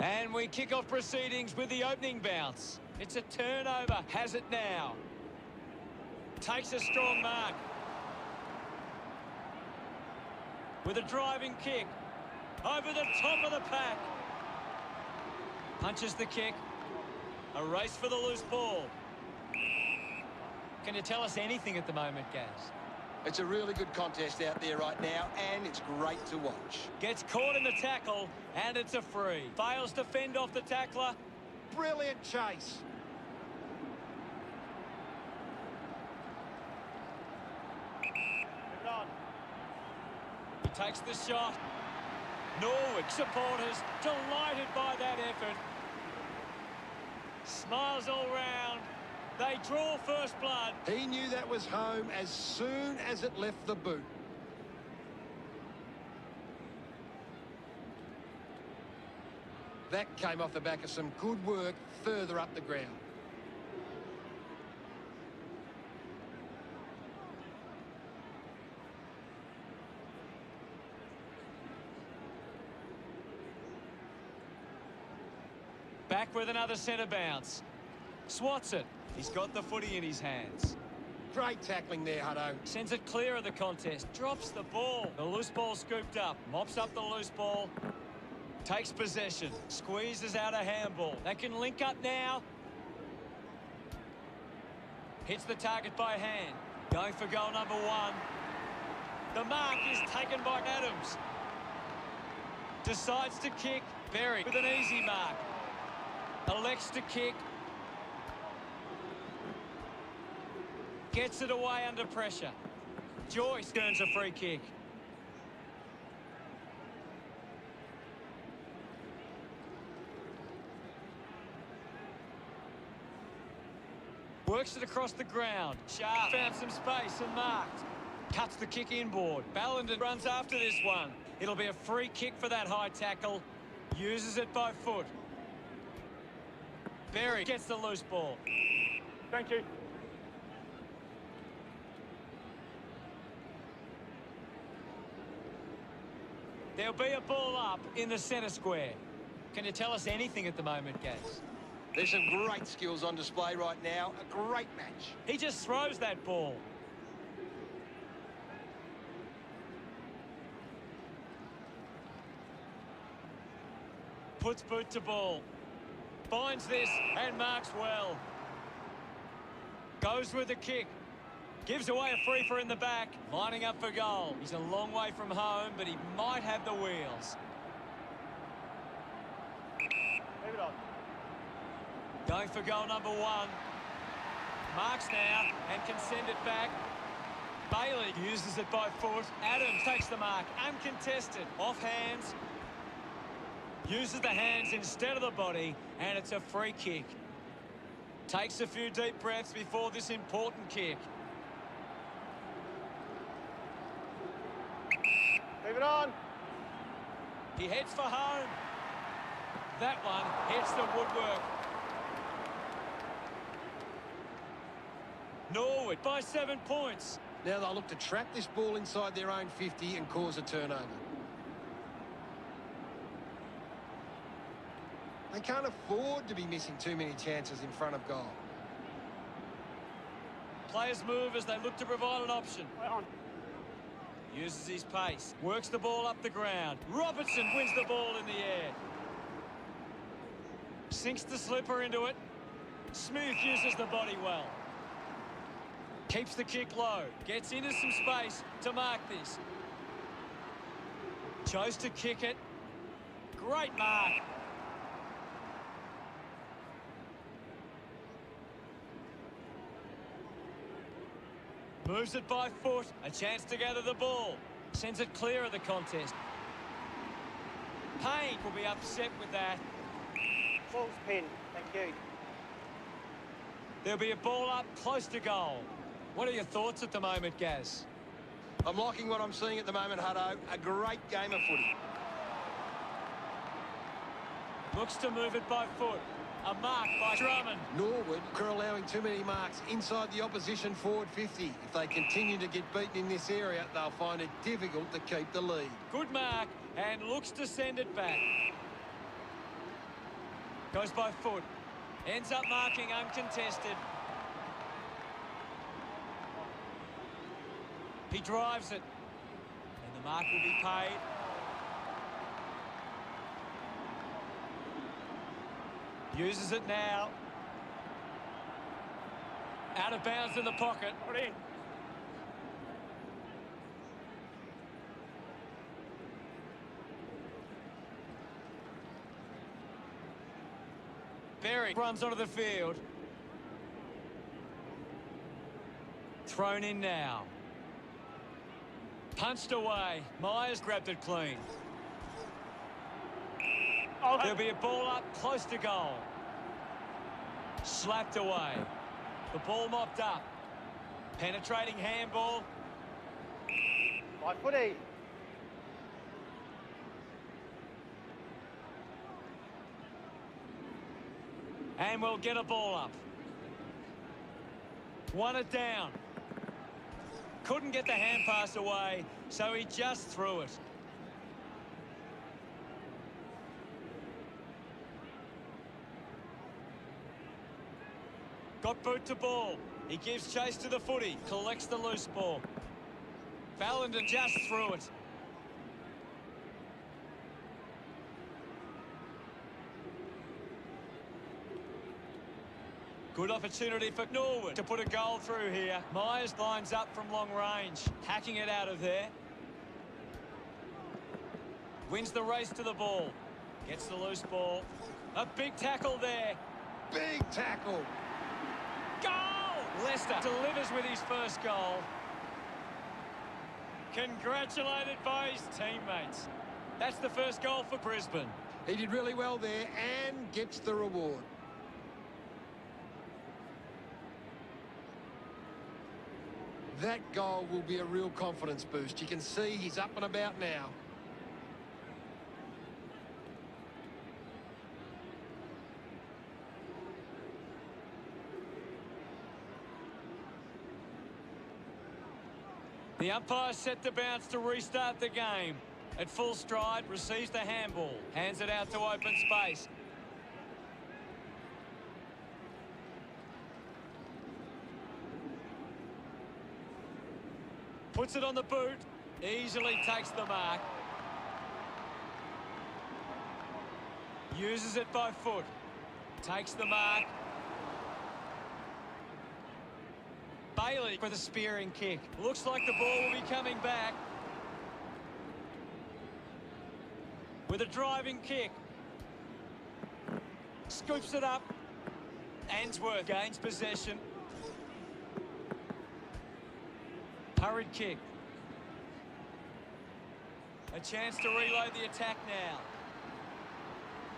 And we kick off proceedings with the opening bounce. It's a turnover, has it now. Takes a strong mark. With a driving kick. Over the top of the pack. Punches the kick. A race for the loose ball. Can you tell us anything at the moment, Gaz? It's a really good contest out there right now, and it's great to watch. Gets caught in the tackle, and it's a free. Fails to fend off the tackler. Brilliant chase. Good on. He takes the shot. Norwood supporters delighted by that effort. Smiles all round. They draw first blood. He knew that was home as soon as it left the boot. That came off the back of some good work further up the ground. Back with another centre bounce. Swats it. He's got the footy in his hands. Great tackling there, Hutto. Sends it clear of the contest. Drops the ball. The loose ball scooped up. Mops up the loose ball. Takes possession. Squeezes out a handball. They can link up now. Hits the target by hand. Going for goal number 1. The mark is taken by Adams. Decides to kick. Berry with an easy mark. Elects to kick. Gets it away under pressure. Joyce earns a free kick. Works it across the ground. Sharp found some space and marked. Cuts the kick inboard. Ballenden runs after this one. It'll be a free kick for that high tackle. Uses it by foot. Berry gets the loose ball. Thank you. There'll be a ball up in the centre square. Can you tell us anything at the moment, Gaz? There's some great skills on display right now. A great match. He just throws that ball. Puts boot to ball. Finds this and marks well. Goes with the kick. Gives away a free in the back. Lining up for goal. He's a long way from home, but he might have the wheels. Leave it on. Going for goal number 1. Marks now and can send it back. Bailey uses it by foot. Adams takes the mark. Uncontested. Off hands. Uses the hands instead of the body, and it's a free kick. Takes a few deep breaths before this important kick. Leave it on. He heads for home. That one hits the woodwork. Norwood by 7 points. Now they'll look to trap this ball inside their own 50 and cause a turnover. They can't afford to be missing too many chances in front of goal. Players move as they look to provide an option. Right on. Uses his pace. Works the ball up the ground. Robertson wins the ball in the air. Sinks the slipper into it. Smith uses the body well. Keeps the kick low. Gets into some space to mark this. Chose to kick it. Great mark. Moves it by foot. A chance to gather the ball. Sends it clear of the contest. Payne will be upset with that. False pin. Thank you. There'll be a ball up close to goal. What are your thoughts at the moment, Gaz? I'm liking what I'm seeing at the moment, Hutto. A great game of footy. Looks to move it by foot. A mark by Drummond. Norwood are allowing too many marks inside the opposition forward 50. If they continue to get beaten in this area, they'll find it difficult to keep the lead. Good mark and looks to send it back. Goes by foot. Ends up marking uncontested. He drives it. And the mark will be paid. Uses it now. Out of bounds in the pocket. Put in. Berry runs onto the field. Thrown in now. Punched away. Myers grabbed it clean. Oh, There'll be a ball up close to goal. Slapped away. The ball mopped up. Penetrating handball. by footy. And we'll get a ball up. Won it down. Couldn't get the hand pass away, so he just threw it. Got boot to ball. He gives chase to the footy. Collects the loose ball. Ballenden just threw it. Good opportunity for Norwood to put a goal through here. Myers lines up from long range. Hacking it out of there. Wins the race to the ball. Gets the loose ball. A big tackle there. Big tackle. Goal! Leicester delivers with his first goal. Congratulated by his teammates. That's the first goal for Brisbane. He did really well there and gets the reward. That goal will be a real confidence boost. You can see he's up and about now. The umpire set the bounce to restart the game. At full stride, receives the handball. Hands it out to open space. Puts it on the boot. Easily takes the mark. Uses it by foot. Takes the mark. Bailey with a spearing kick. Looks like the ball will be coming back. With a driving kick. Scoops it up. Answorth gains possession. Hurried kick. A chance to reload the attack now.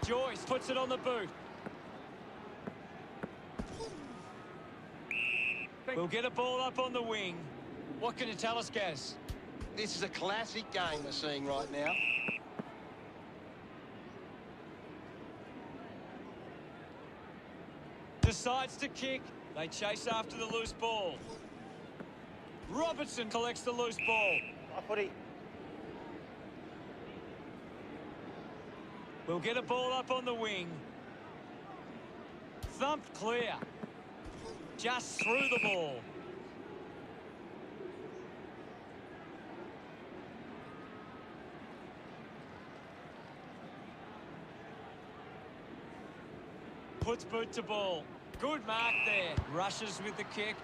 Joyce puts it on the boot. We'll get a ball up on the wing. What can you tell us, Gaz? This is a classic game we're seeing right now. Decides to kick. They chase after the loose ball. Robertson collects the loose ball. High footy. We'll get a ball up on the wing. Thumped clear. Just through the ball. Puts boot to ball. Good mark there. Rushes with the kick.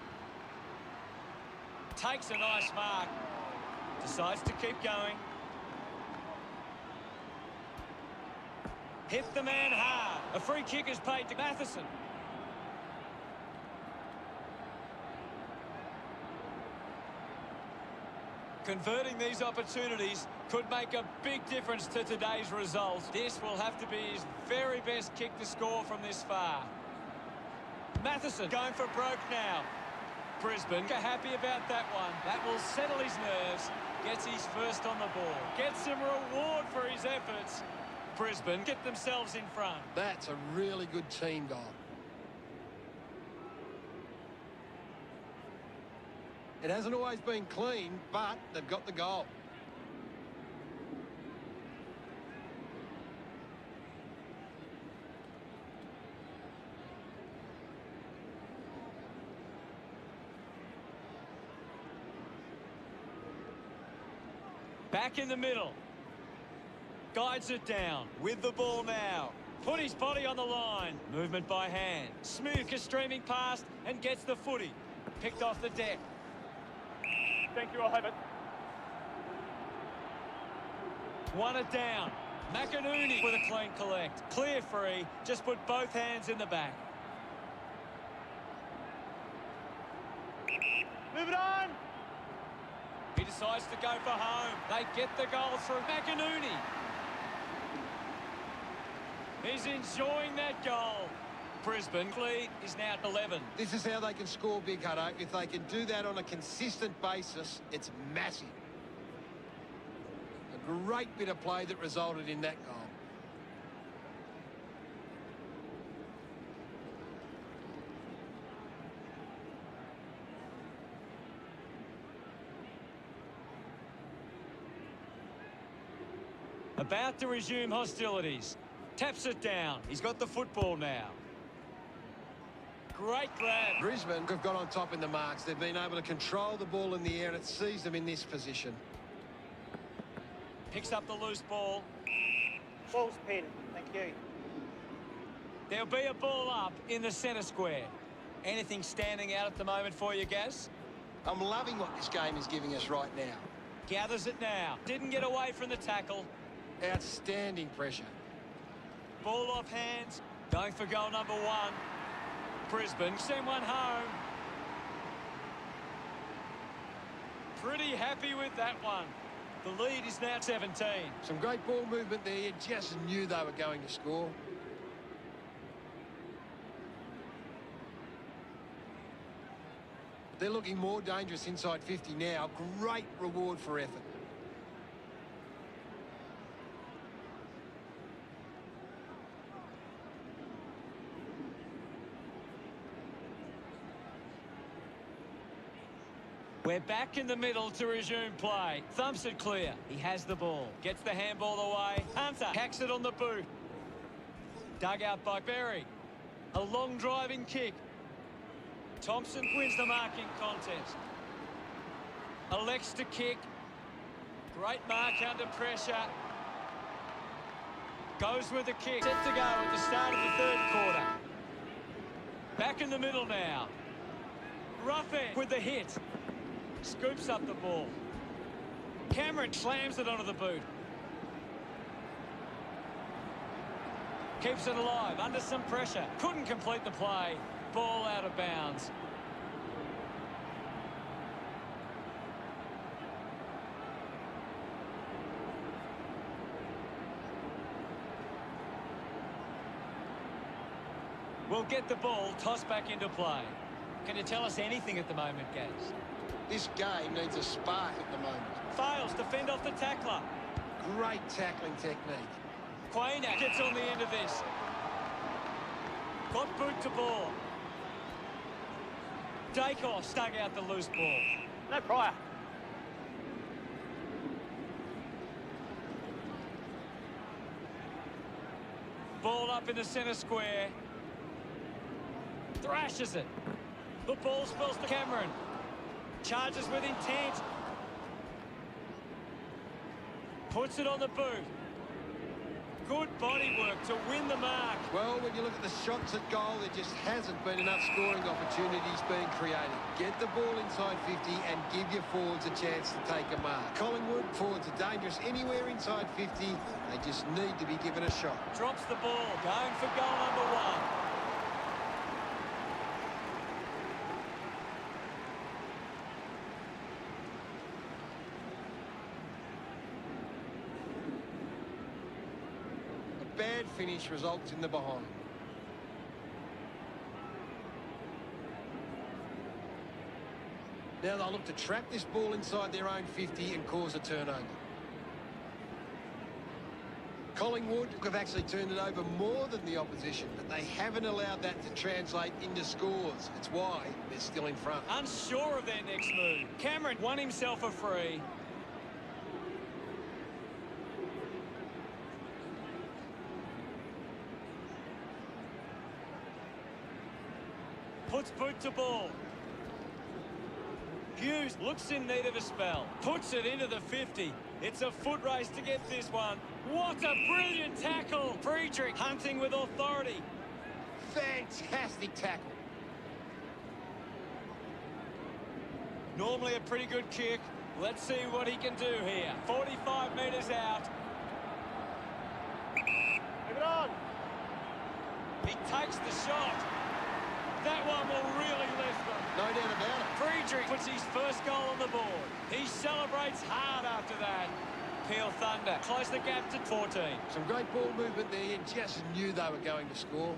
Takes a nice mark. Decides to keep going. Hit the man hard. A free kick is paid to Matheson. Converting these opportunities could make a big difference to today's result. This will have to be his very best kick to score from this far. Matheson going for broke now. Brisbane are happy about that one. That will settle his nerves. Gets his first on the ball. Gets some reward for his efforts. Brisbane get themselves in front. That's a really good team goal. It hasn't always been clean, but they've got the goal. Back in the middle. Guides it down with the ball now. Put his body on the line. Movement by hand. Smook is streaming past and gets the footy. Picked off the deck. Thank you, I'll have it. Won it down. McInerney with a clean collect. Clear free. Just put both hands in the back. Move it on. He decides to go for home. They get the goal through McInerney. He's enjoying that goal. Brisbane lead is now 11. This is how they can score big, Hutto. If they can do that on a consistent basis, it's massive. A great bit of play that resulted in that goal. About to resume hostilities. Taps it down. He's got the football now. Great grab. Brisbane have got on top in the marks. They've been able to control the ball in the air, and it sees them in this position. Picks up the loose ball. Ball's pinned. Thank you. There'll be a ball up in the centre square. Anything standing out at the moment for you, Gaz? I'm loving what this game is giving us right now. Gathers it now. Didn't get away from the tackle. Outstanding pressure. Ball off hands. Going for goal number 1. Brisbane send one home. Pretty happy with that one. The lead is now 17. Some great ball movement there. You just knew they were going to score. They're looking more dangerous inside 50 now. Great reward for effort. We're back in the middle to resume play. Thumps it clear. He has the ball. Gets the handball away. Hunter hacks it on the boot. Dug out by Berry. A long driving kick. Thompson wins the marking contest. Elects to kick. Great mark under pressure. Goes with the kick. Set to go at the start of the third quarter. Back in the middle now. Roughhead with the hit. Scoops up the ball. Cameron slams it onto the boot. Keeps it alive under some pressure. Couldn't complete the play. Ball out of bounds. We'll get the ball tossed back into play. Can you tell us anything at the moment, Gaz? This game needs a spark at the moment. Fails to fend off the tackler. Great tackling technique. Quainer gets on the end of this. Got boot to ball. Dacos dug out the loose ball. No prior. Ball up in the centre square. Thrashes it. The ball spills to Cameron. Charges with intent. Puts it on the boot. Good body work to win the mark. Well, when you look at the shots at goal, there just hasn't been enough scoring opportunities being created. Get the ball inside 50 and give your forwards a chance to take a mark. Collingwood forwards are dangerous anywhere inside 50. They just need to be given a shot. Drops the ball. Going for goal number one. Bad finish results in the behind. Now they'll look to trap this ball inside their own 50 and cause a turnover. Collingwood have actually turned it over more than the opposition, but they haven't allowed that to translate into scores. It's why they're still in front. Unsure of their next move. Cameron won himself a free. Puts boot to ball. Hughes looks in need of a spell. Puts it into the 50. It's a foot race to get this one. What a brilliant tackle. Friedrich hunting with authority. Fantastic tackle. Normally a pretty good kick. Let's see what he can do here. 45 metres out. Move it on. He takes the shot. That one will really lift them. No doubt about it. Friedrich puts his first goal on the board. He celebrates hard after that. Peel Thunder close the gap to 14. Some great ball movement there. You just knew they were going to score.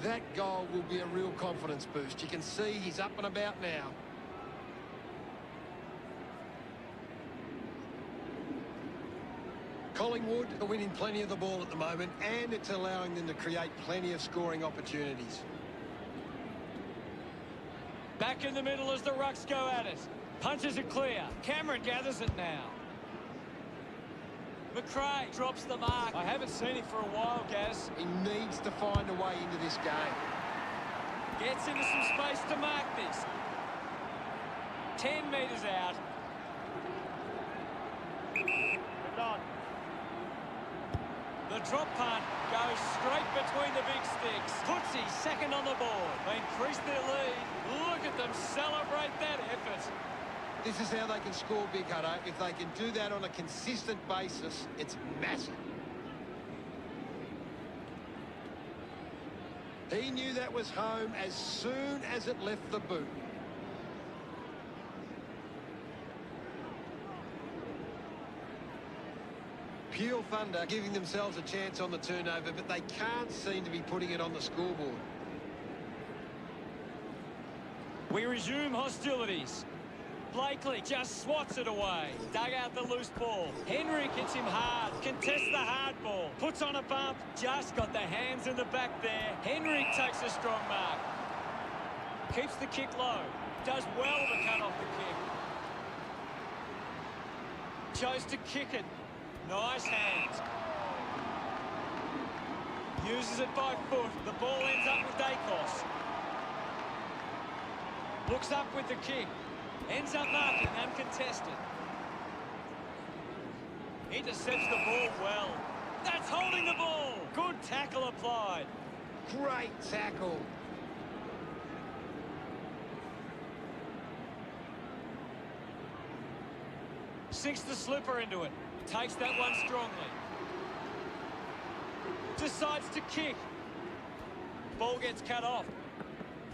That goal will be a real confidence boost. You can see he's up and about now. Collingwood are winning plenty of the ball at the moment, and it's allowing them to create plenty of scoring opportunities. Back in the middle as the Rucks go at it. Punches it clear. Cameron gathers it now. McRae drops the mark. I haven't seen it for a while, Gaz. He needs to find a way into this game. Gets into some space to mark this. 10 metres out. Move it on. The drop punt goes straight between the big sticks. Puts his second on the board. They increase their lead. Look at them celebrate that effort. This is how they can score big, Hutto. If they can do that on a consistent basis, it's massive. He knew that was home as soon as it left the boot. Peel Thunder giving themselves a chance on the turnover, but they can't seem to be putting it on the scoreboard. We resume hostilities. Blakely just swats it away. Dug out the loose ball. Henrik hits him hard. Contests the hard ball. Puts on a bump. Just got the hands in the back there. Henrik takes a strong mark. Keeps the kick low. Does well to cut off the kick. Chose to kick it. Nice hands. Uses it by foot. The ball ends up with Dacos. Looks up with the kick. Ends up marking uncontested. Intercepts the ball well. That's holding the ball. Good tackle applied. Great tackle. Sinks the slipper into it. Takes that one strongly. Decides to kick. Ball gets cut off.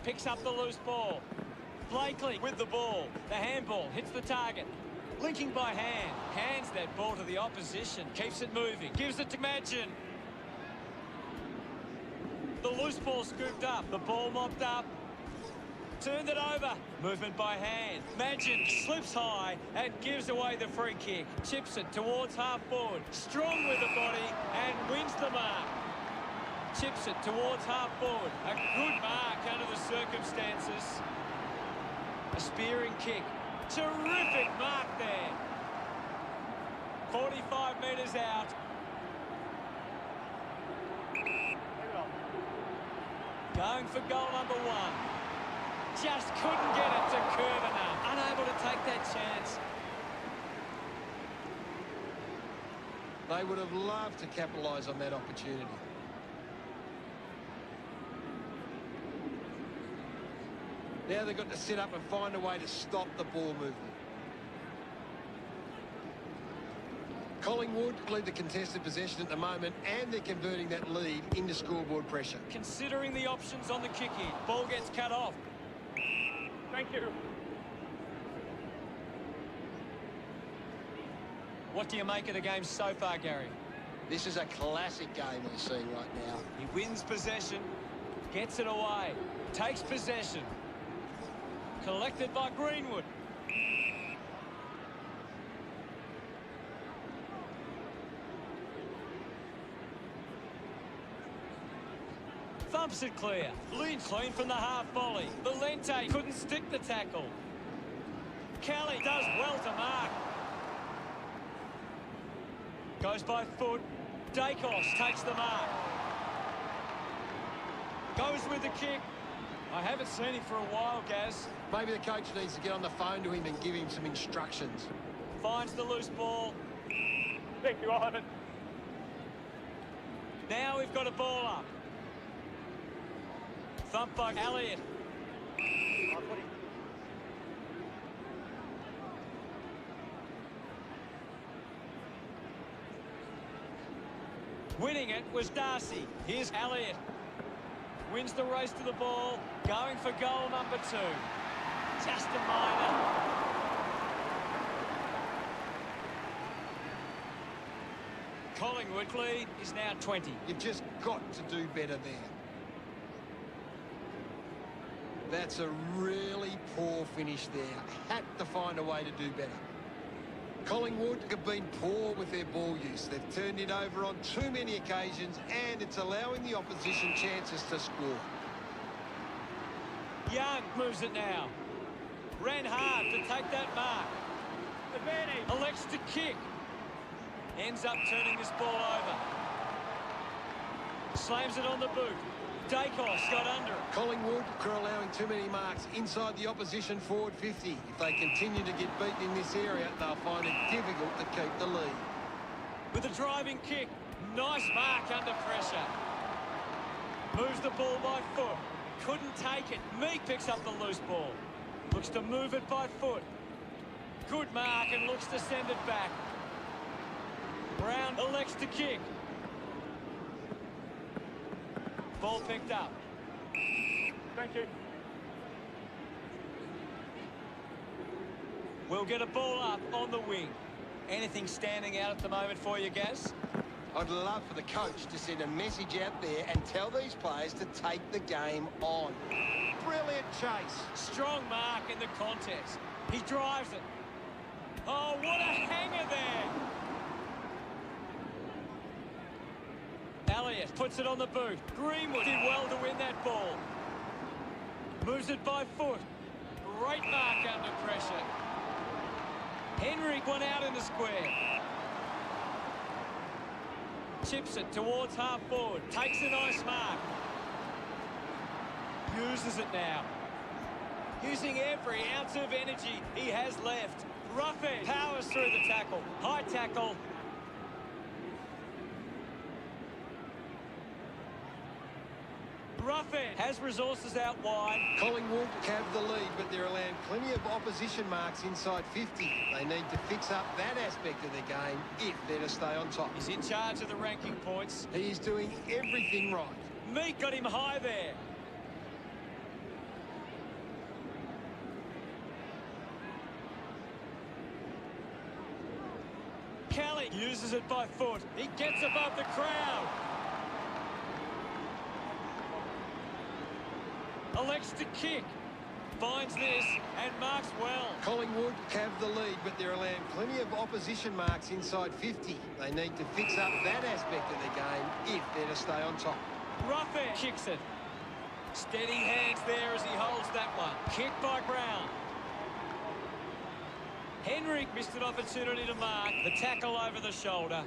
Picks up the loose ball. Blakely with the ball. The handball hits the target. Linking by hand. Hands that ball to the opposition. Keeps it moving. Gives it to Madgen. The loose ball scooped up. The ball mopped up. Turned it over. Movement by hand. Madgen slips high and gives away the free kick. Chips it towards half forward. Strong with the body and wins the mark. Chips it towards half forward. A good mark under the circumstances. A spearing kick. Terrific mark there. 45 metres out. Going for goal number 1. Just couldn't get it to curve enough. Unable to take that chance. They would have loved to capitalise on that opportunity. Now they've got to sit up and find a way to stop the ball movement. Collingwood lead the contested possession at the moment, and they're converting that lead into scoreboard pressure. Considering the options on the kick-in. Ball gets cut off. Thank you. What do you make of the game so far, Gary? This is a classic game we're seeing right now. He wins possession, gets it away, takes possession. Collected by Greenwood. Thumps it clear. Lynch clean from the half volley. Valente couldn't stick the tackle. Kelly does well to mark. Goes by foot. Dacos takes the mark. Goes with the kick. I haven't seen him for a while, Gaz. Maybe the coach needs to get on the phone to him and give him some instructions. Finds the loose ball. Thank you, Ivan. Now we've got a ball up. Thump by Elliott. Winning it was Darcy. Here's Elliott. Wins the race to the ball. Going for goal number 2. Just a minor. Collingwood lead is now 20. You've just got to do better there. That's a really poor finish there. Had to find a way to do better. Collingwood have been poor with their ball use. They've turned it over on too many occasions, and it's allowing the opposition chances to score. Young moves it now. Ran hard to take that mark. Elects to kick. Ends up turning this ball over. Slams it on the boot. Dacos got under it. Collingwood are allowing too many marks inside the opposition forward 50. If they continue to get beaten in this area, they'll find it difficult to keep the lead. With a driving kick. Nice mark under pressure. Moves the ball by foot. Couldn't take it. Meek picks up the loose ball. Looks to move it by foot. Good mark and looks to send it back. Brown elects to kick. Ball picked up. Thank you. We'll get a ball up on the wing. Anything standing out at the moment for you, Gaz? I'd love for the coach to send a message out there and tell these players to take the game on. Brilliant chase. Strong mark in the contest. He drives it. Oh, what a hanger there. Elliott puts it on the boot. Greenwood did well to win that ball. Moves it by foot. Great mark under pressure. Henry went out in the square. Chips it towards half forward. Takes a nice mark. Uses it now. Using every ounce of energy he has left. Roughhead powers through the tackle. High tackle. Roughhead has resources out wide. Collingwood have the lead, but they're allowing plenty of opposition marks inside 50. They need to fix up that aspect of their game if they're to stay on top. He's in charge of the ranking points. He's doing everything right. Meek got him high there. Kelly uses it by foot. He gets above the crowd. Elects to kick. Finds this and marks well. Collingwood have the lead, but they're allowing plenty of opposition marks inside 50. They need to fix up that aspect of their game if they're to stay on top. Roughhead kicks it. Steady hands there as he holds that one. Kick by Brown. Henry missed an opportunity to mark. The tackle over the shoulder.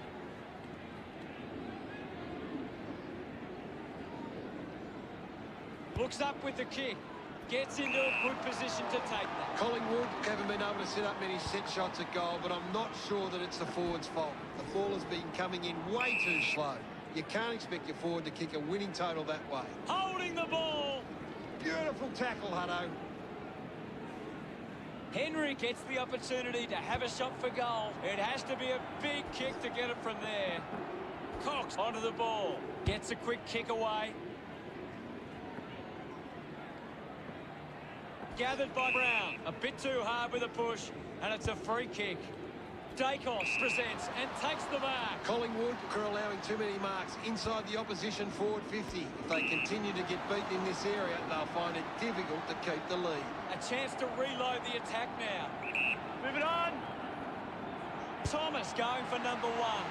Looks up with the kick. Gets into a good position to take that. Collingwood haven't been able to set up many set shots at goal, but I'm not sure that it's the forward's fault. The ball has been coming in way too slow. You can't expect your forward to kick a winning total that way. Holding the ball. Beautiful tackle, Hutto. Henry gets the opportunity to have a shot for goal. It has to be a big kick to get it from there. Cox onto the ball. Gets a quick kick away. Gathered by Brown. A bit too hard with a push, and it's a free kick. Dacos presents and takes the mark. Collingwood are allowing too many marks inside the opposition forward 50. If they continue to get beaten in this area, they'll find it difficult to keep the lead. A chance to reload the attack now. Move it on. Thomas going for number one.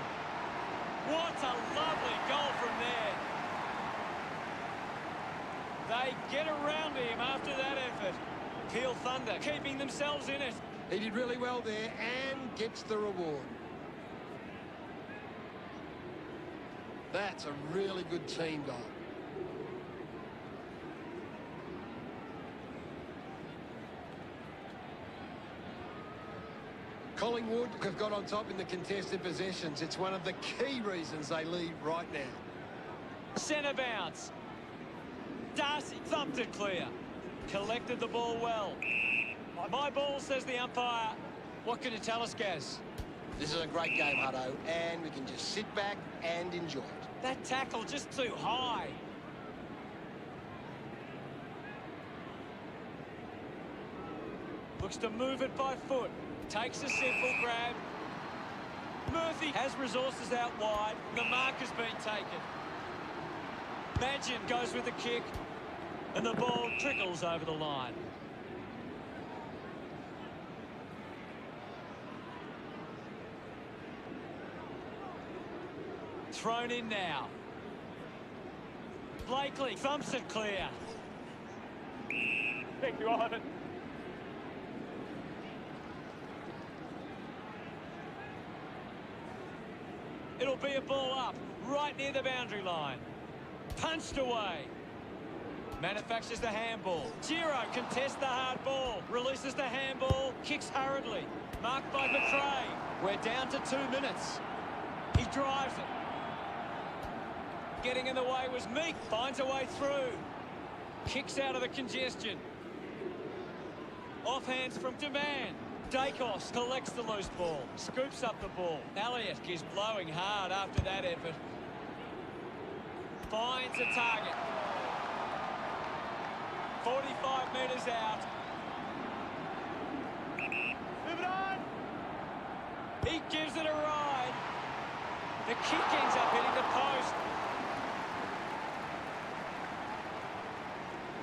What a lovely goal from there. They get around him after that effort. Peel Thunder keeping themselves in it. He did really well there and gets the reward. That's a really good team goal. Collingwood have got on top in the contested possessions. It's one of the key reasons they lead right now. Centre bounce. Darcy thumped it clear. Collected the ball well. My ball, says the umpire. What can you tell us, Gaz? This is a great game, Hutto, and we can just sit back and enjoy it. That tackle just too high. Looks to move it by foot. Takes a simple grab. Murphy has resources out wide. The mark has been taken. Magin goes with the kick. And the ball trickles over the line. Thrown in now. Blakely thumps it clear. Thank you, Ivan. It'll be a ball up, right near the boundary line. Punched away. Manufactures the handball. Giro contests the hard ball. Releases the handball. Kicks hurriedly. Marked by McRae. We're down to 2 minutes. He drives it. Getting in the way was Meek. Finds a way through. Kicks out of the congestion. Offhands from Demand. Dacos collects the loose ball. Scoops up the ball. Elliott is blowing hard after that effort. Finds a target. 45 metres out. Move it on. He gives it a ride. The kick ends up hitting the post.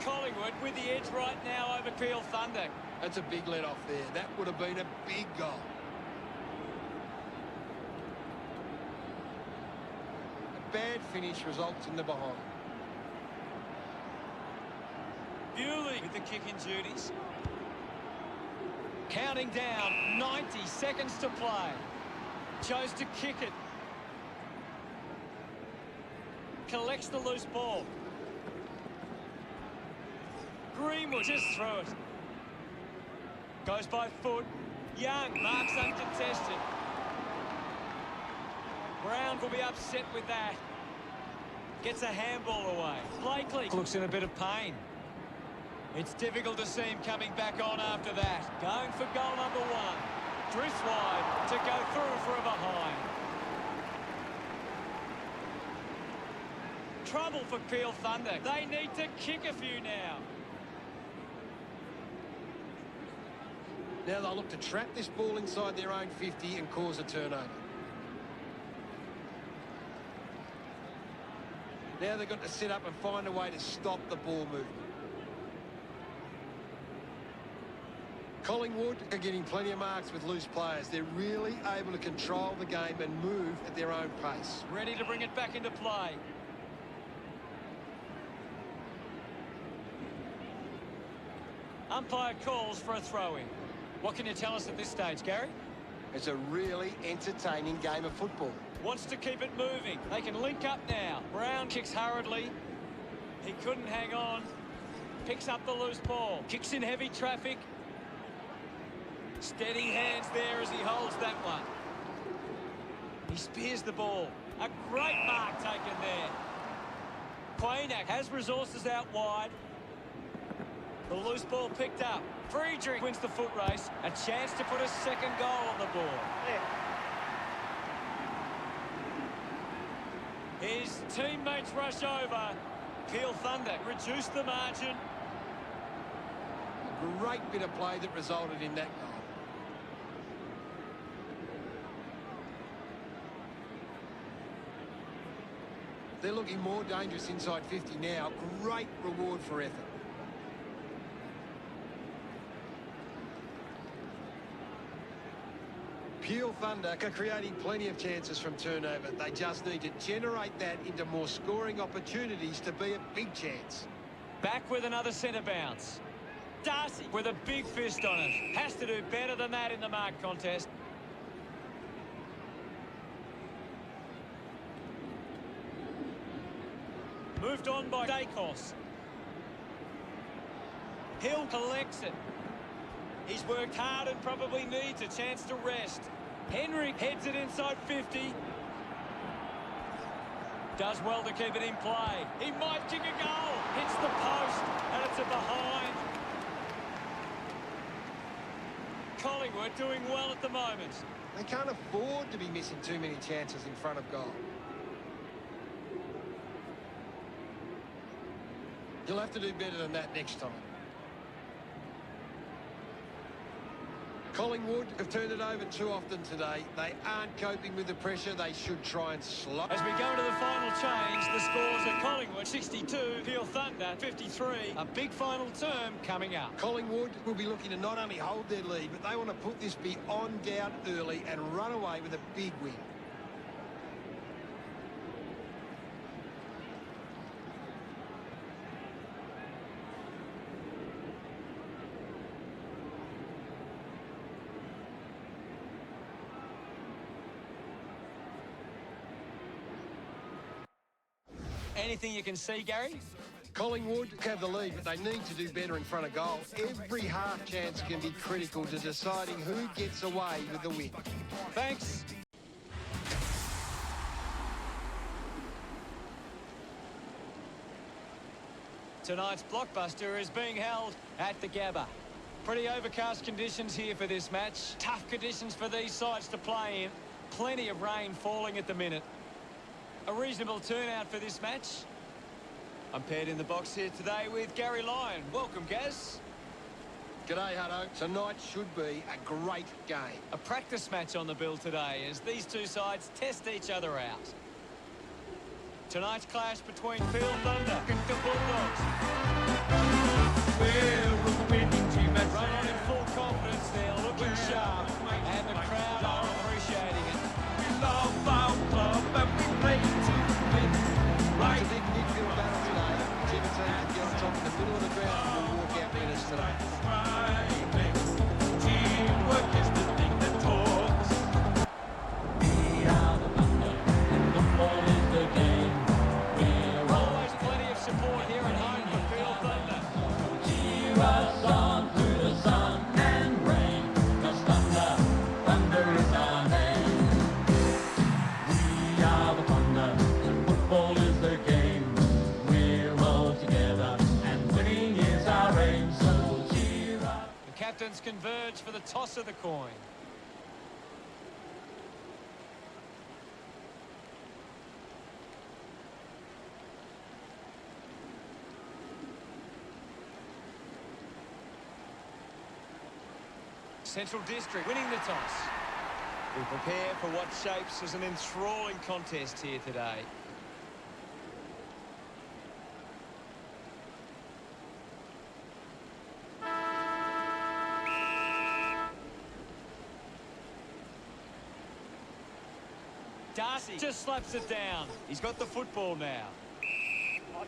Collingwood with the edge right now over Peel Thunder. That's a big let-off there. That would have been a big goal. A bad finish results in the behind. Bewley with the kicking duties. Counting down, 90 seconds to play. Chose to kick it. Collects the loose ball. Greenwood just through it. Goes by foot. Young marks uncontested. Brown will be upset with that. Gets a handball away. Blakely looks in a bit of pain. It's difficult to see him coming back on after that. Going for goal number 1. Drifts wide to go through for a behind. Trouble for Peel Thunder. They need to kick a few now. Now they'll look to trap this ball inside their own 50 and cause a turnover. Now they've got to set up and find a way to stop the ball movement. Collingwood are getting plenty of marks with loose players. They're really able to control the game and move at their own pace. Ready to bring it back into play. Umpire calls for a throw-in. What can you tell us at this stage, Gary? It's a really entertaining game of football. Wants to keep it moving. They can link up now. Brown kicks hurriedly. He couldn't hang on. Picks up the loose ball. Kicks in heavy traffic. Steady hands there as he holds that one. He spears the ball. A great mark taken there. Quainak has resources out wide. The loose ball picked up. Friedrich wins the foot race. A chance to put a second goal on the board. His teammates rush over. Peel Thunder reduce the margin. A great bit of play that resulted in that goal. They're looking more dangerous inside 50 now. Great reward for effort. Peel Thunder are creating plenty of chances from turnover. They just need to generate that into more scoring opportunities to be a big chance. Back with another centre bounce. Darcy with a big fist on it. Has to do better than that in the mark contest. Moved on by Dacos. Hill collects it. He's worked hard and probably needs a chance to rest. Henry heads it inside 50. Does well to keep it in play. He might kick a goal. Hits the post, and it's a behind. Collingwood doing well at the moment. They can't afford to be missing too many chances in front of goal. You'll have to do better than that next time. Collingwood have turned it over too often today. They aren't coping with the pressure. They should try and slow. As we go to the final change, the scores are Collingwood 62, Peel Thunder 53. A big final term coming up. Collingwood will be looking to not only hold their lead, but they want to put this beyond doubt early and run away with a big win. Anything you can see, Gary? Collingwood have the lead, but they need to do better in front of goal. Every half chance can be critical to deciding who gets away with the win. Thanks. Tonight's blockbuster is being held at the Gabba. Pretty overcast conditions here for this match. Tough conditions for these sides to play in. Plenty of rain falling at the minute. A reasonable turnout for this match. I'm paired in the box here today with Gary Lyon. Welcome, Gaz. G'day, Hutto. Tonight should be a great game. A practice match on the bill today as these two sides test each other out. Tonight's clash between Peel Thunder and the Bulldogs. Where will the winning team at Run on in full today. Teamwork is the thing that talks. We are the Thunder, and football is the game. We're Always plenty of support here at home for Peel Thunder. cheer us on through the sun and rain. 'Cause thunder, thunder is our name. We are the Thunder, and football is the game. We're all together, and winning is our aim. So cheer up. The captains converge for the toss of the coin. Central District winning the toss. We prepare for what shapes as an enthralling contest here today. Darcy just slaps it down. He's got the football now.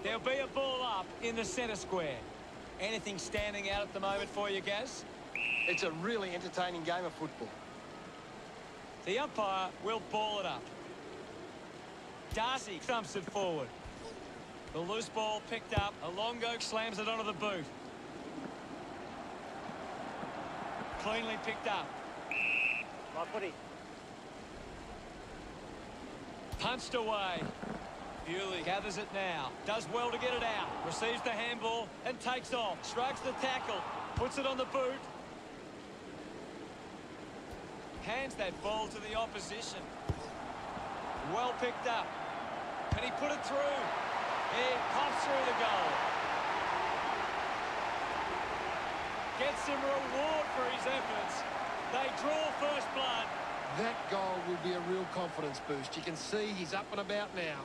There'll be a ball up in the centre square. Anything standing out at the moment for you, Gaz? It's a really entertaining game of football. The umpire will ball it up. Darcy thumps it forward. The loose ball picked up. Alongo slams it onto the boot. Cleanly picked up. Right footy. Punched away. Bewley gathers it now. Does well to get it out. Receives the handball and takes off. Shrugs the tackle. Puts it on the boot. Hands that ball to the opposition. Well picked up. Can he put it through? He pops through the goal. Gets some reward for his efforts. They draw first blood. That goal will be a real confidence boost. You can see he's up and about now.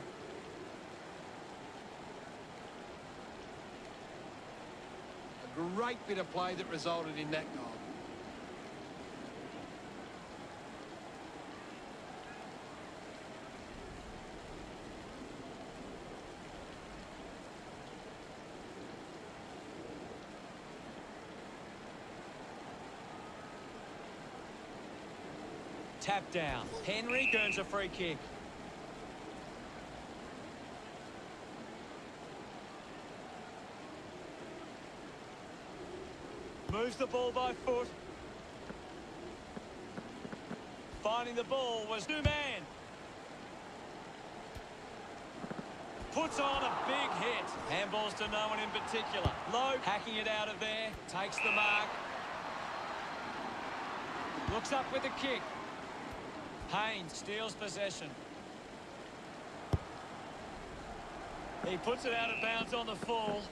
A great bit of play that resulted in that goal. Tap down. Henry earns a free kick. Moves the ball by foot. Finding the ball was two man. Puts on a big hit. Handballs to no one in particular. Low, hacking it out of there. Takes the mark. Looks up with a kick. Haynes steals possession. He puts it out of bounds on the full.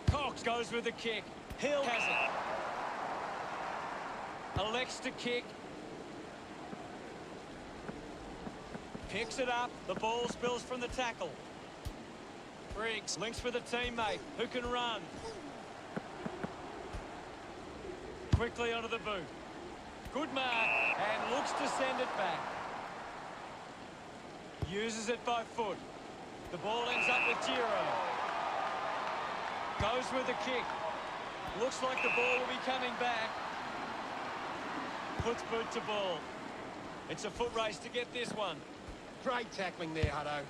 Cox goes with the kick. Hill has it. Elects to kick. Picks it up. The ball spills from the tackle. Briggs links with a teammate who can run. Quickly onto the boot. Good mark, and looks to send it back. Uses it by foot. The ball ends up with Giro. Goes with the kick. Looks like the ball will be coming back. Puts boot to ball. It's a foot race to get this one. Great tackling there, Hutto.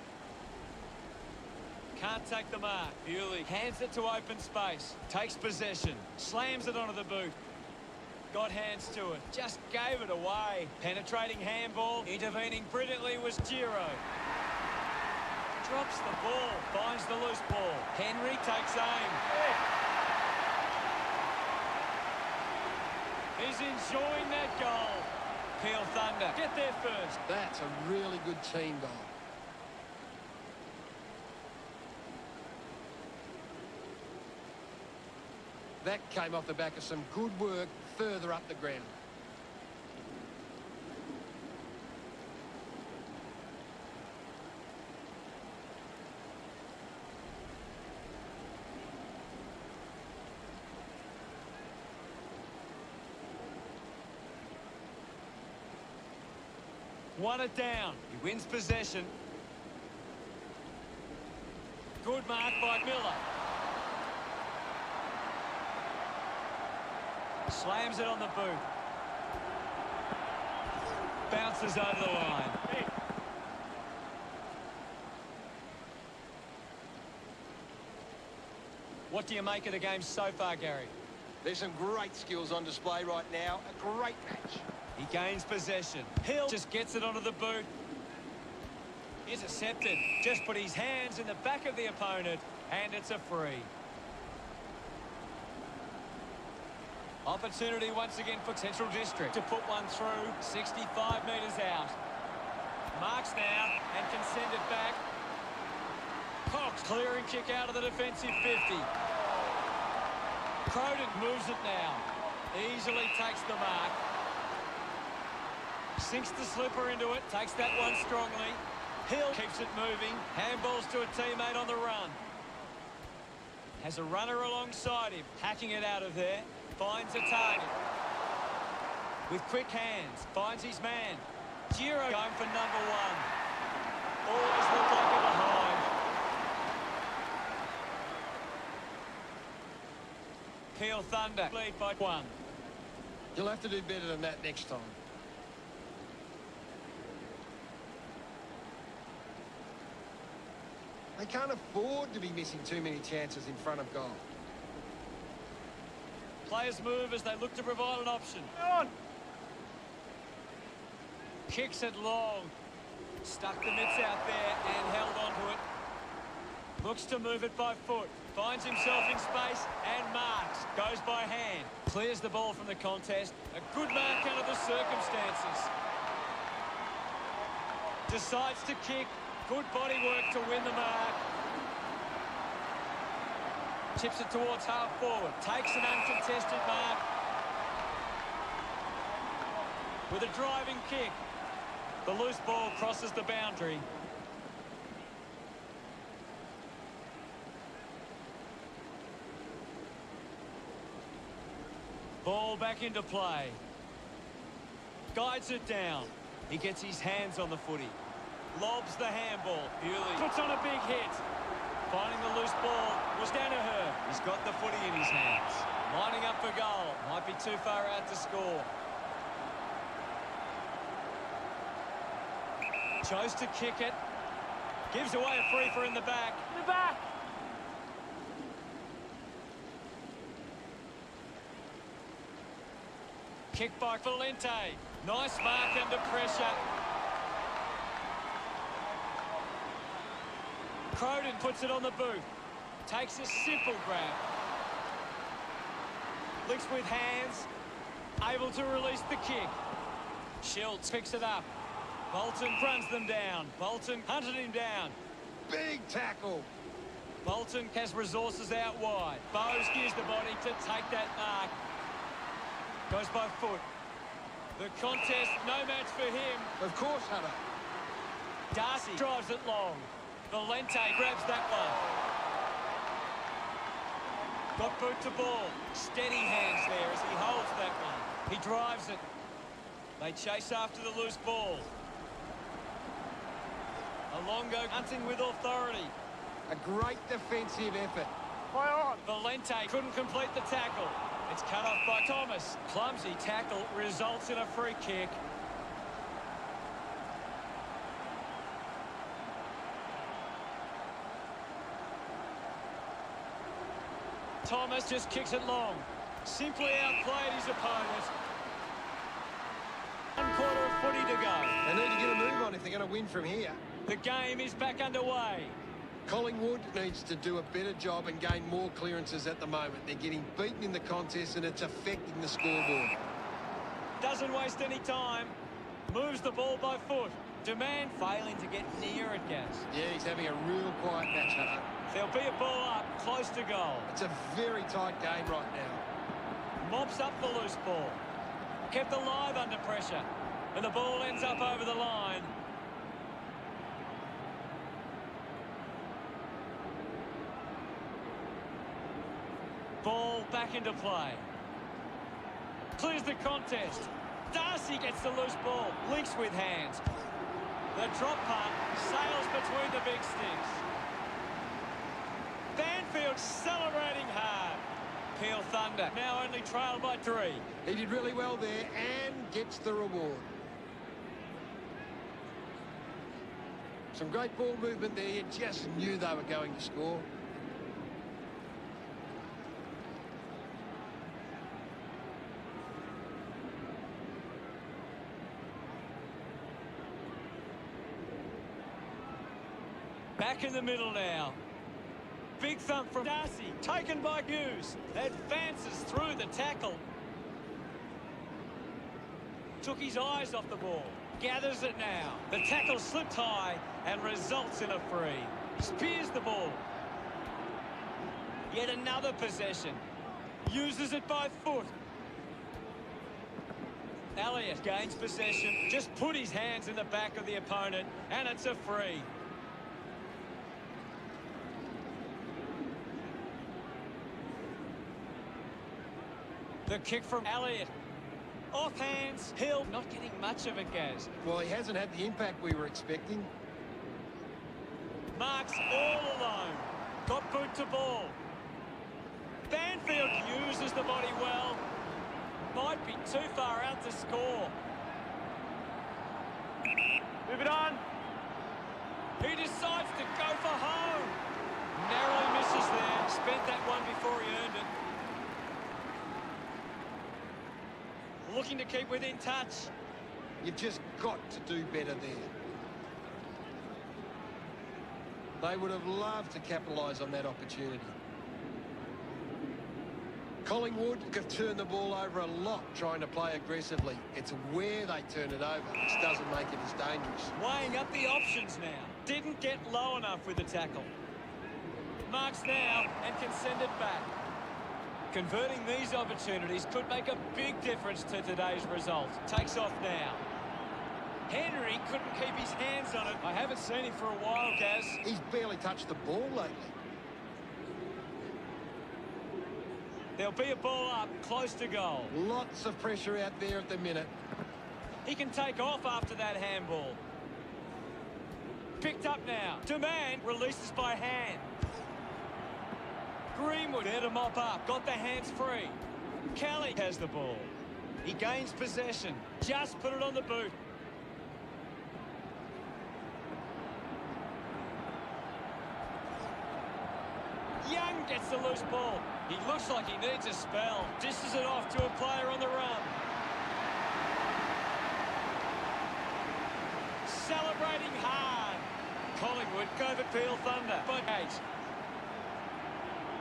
Can't take the mark. Bewley hands it to open space. Takes possession. Slams it onto the boot. Got hands to it. Just gave it away. Penetrating handball. Intervening brilliantly was Giro. Drops the ball. Finds the loose ball. Henry takes aim. He's enjoying that goal. Peel Thunder get there first. That's a really good team goal. That came off the back of some good work further up the ground. Won it down. He wins possession. Good mark by Miller. Slams it on the boot. Bounces over the line. What do you make of the game so far, Gary? There's some great skills on display right now. A great match. He gains possession. Hill just gets it onto the boot. Intercepted. Just put his hands in the back of the opponent, and it's a free. Opportunity once again for Central District to put one through. 65 metres out. Marks now and can send it back. Cox clearing kick out of the defensive 50. Croden moves it now. Easily takes the mark. Sinks the slipper into it. Takes that one strongly. Hill keeps it moving. Handballs to a teammate on the run. Has a runner alongside him. Hacking it out of there. Finds a target. With quick hands. Finds his man. Giro going for number one. Always look like a behind. Peel Thunder lead by one. You'll have to do better than that next time. They can't afford to be missing too many chances in front of goal. Players move as they look to provide an option. On. Kicks it long. Stuck the mitts out there and held onto it. Looks to move it by foot. Finds himself in space and marks. Goes by hand. Clears the ball from the contest. A good mark under the circumstances. Decides to kick. Good body work to win the mark. Chips it towards half forward. Takes an uncontested mark. With a driving kick. The loose ball crosses the boundary. Ball back into play. Guides it down. He gets his hands on the footy. Lobs the handball. Bewley puts on a big hit. Finding the loose ball was Danaher. He's got the footy in his hands. Lining up for goal. Might be too far out to score. Chose to kick it. Gives away a free for in the back. In the back. Kick by Valente. Nice mark under pressure. Croden puts it on the boot. Takes a simple grab. Links with hands. Able to release the kick. Schultz picks it up. Bolton runs them down. Bolton hunted him down. Big tackle. Bolton has resources out wide. Bowes gives the body to take that mark. Goes by foot. The contest, no match for him. Of course, Hunter. Darcy drives it long. Valente grabs that one. Got boot to ball. Steady hands there as he holds that one. He drives it. They chase after the loose ball. Alongo hunting with authority. A great defensive effort. Play on. Valente couldn't complete the tackle. It's cut off by Thomas. Clumsy tackle results in a free kick. Thomas just kicks it long. Simply outplayed his opponent. 1 quarter of footy to go. They need to get a move on if they're going to win from here. The game is back underway. Collingwood needs to do a better job and gain more clearances at the moment. They're getting beaten in the contest and it's affecting the scoreboard. Doesn't waste any time. Moves the ball by foot. Demand failing to get near it, Gaz. Yeah, he's having a real quiet match, Hunter. There'll be a ball up, close to goal. It's a very tight game right now. Mops up the loose ball. Kept alive under pressure. And the ball ends up over the line. Ball back into play. Clears the contest. Darcy gets the loose ball. Links with hands. The drop punt sails between the big sticks. Banfield celebrating hard. Peel Thunder now only trailed by 3. He did really well there and gets the reward. Some great ball movement there. You just knew they were going to score. Back in the middle now. Big thump from Darcy, taken by Hughes. Advances through the tackle. Took his eyes off the ball. Gathers it now. The tackle slipped high and results in a free. Spears the ball. Yet another possession. Uses it by foot. Elliott gains possession. Just put his hands in the back of the opponent and it's a free. The kick from Elliott. Off hands. Hill not getting much of it, Gaz. Well, he hasn't had the impact we were expecting. Marks all alone. Got boot to ball. Banfield uses the body well. Might be too far out to score. Move it on. He decides to go for home. Narrowly misses there. Spent that one before he earned it. Looking to keep within touch. You've just got to do better there. They would have loved to capitalise on that opportunity. Collingwood have turned the ball over a lot trying to play aggressively. It's where they turn it over which doesn't make it as dangerous. Weighing up the options now. Didn't get low enough with the tackle. Marks now and can send it back. Converting these opportunities could make a big difference to today's result. Takes off now. Henry couldn't keep his hands on it. I haven't seen him for a while, Gaz. He's barely touched the ball lately. There'll be a ball up, close to goal. Lots of pressure out there at the minute. He can take off after that handball. Picked up now. Demand releases by hand. Greenwood there to mop up. Got the hands free. Kelly has the ball. He gains possession. Just put it on the boot. Young gets the loose ball. He looks like he needs a spell. Dishes it off to a player on the run. Celebrating hard. Collingwood go for Peel Thunder. But 8.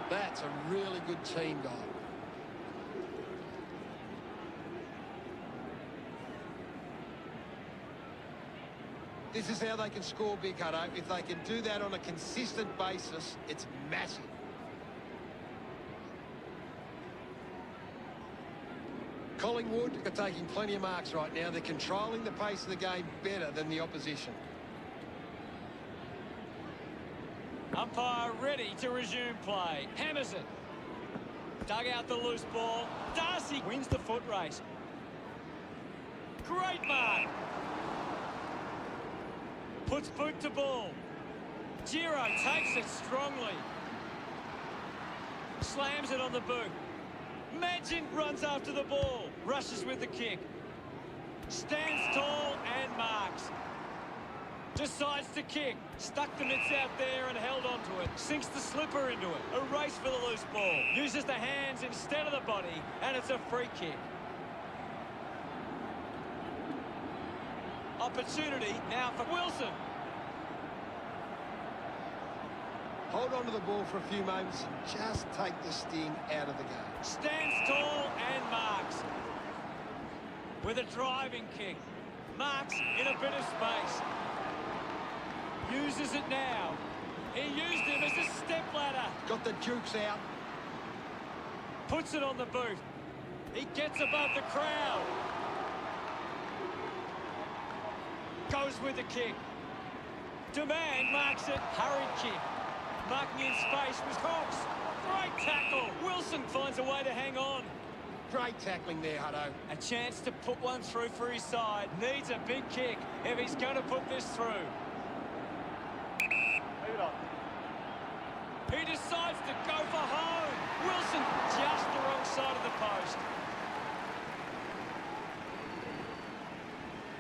That's a really good team goal. This is how they can score big, Hutto. If they can do that on a consistent basis, it's massive. Collingwood are taking plenty of marks right now. They're controlling the pace of the game better than the opposition. Umpire ready to resume play. Hammers it. Dug out the loose ball. Darcy wins the foot race. Great mark. Puts boot to ball. Giro takes it strongly. Slams it on the boot. Magin runs after the ball. Rushes with the kick. Stands tall and marks. Decides to kick. Stuck the mitts out there and held onto it. Sinks the slipper into it. A race for the loose ball. Uses the hands instead of the body, and it's a free kick. Opportunity now for Wilson. Hold on to the ball for a few moments and just take the sting out of the game. Stands tall and marks. With a driving kick. Marks in a bit of space. Uses it now. He used him as a step ladder. Got the jukes out. Puts it on the boot. He gets above the crowd. Goes with the kick. Demand marks it. Hurried kick. Marking in space was Cox. Great tackle. Wilson finds a way to hang on. Great tackling there, Hutto. A chance to put one through for his side. Needs a big kick if he's going to put this through. Move it on. He decides to go for home. Wilson just the wrong side of the post.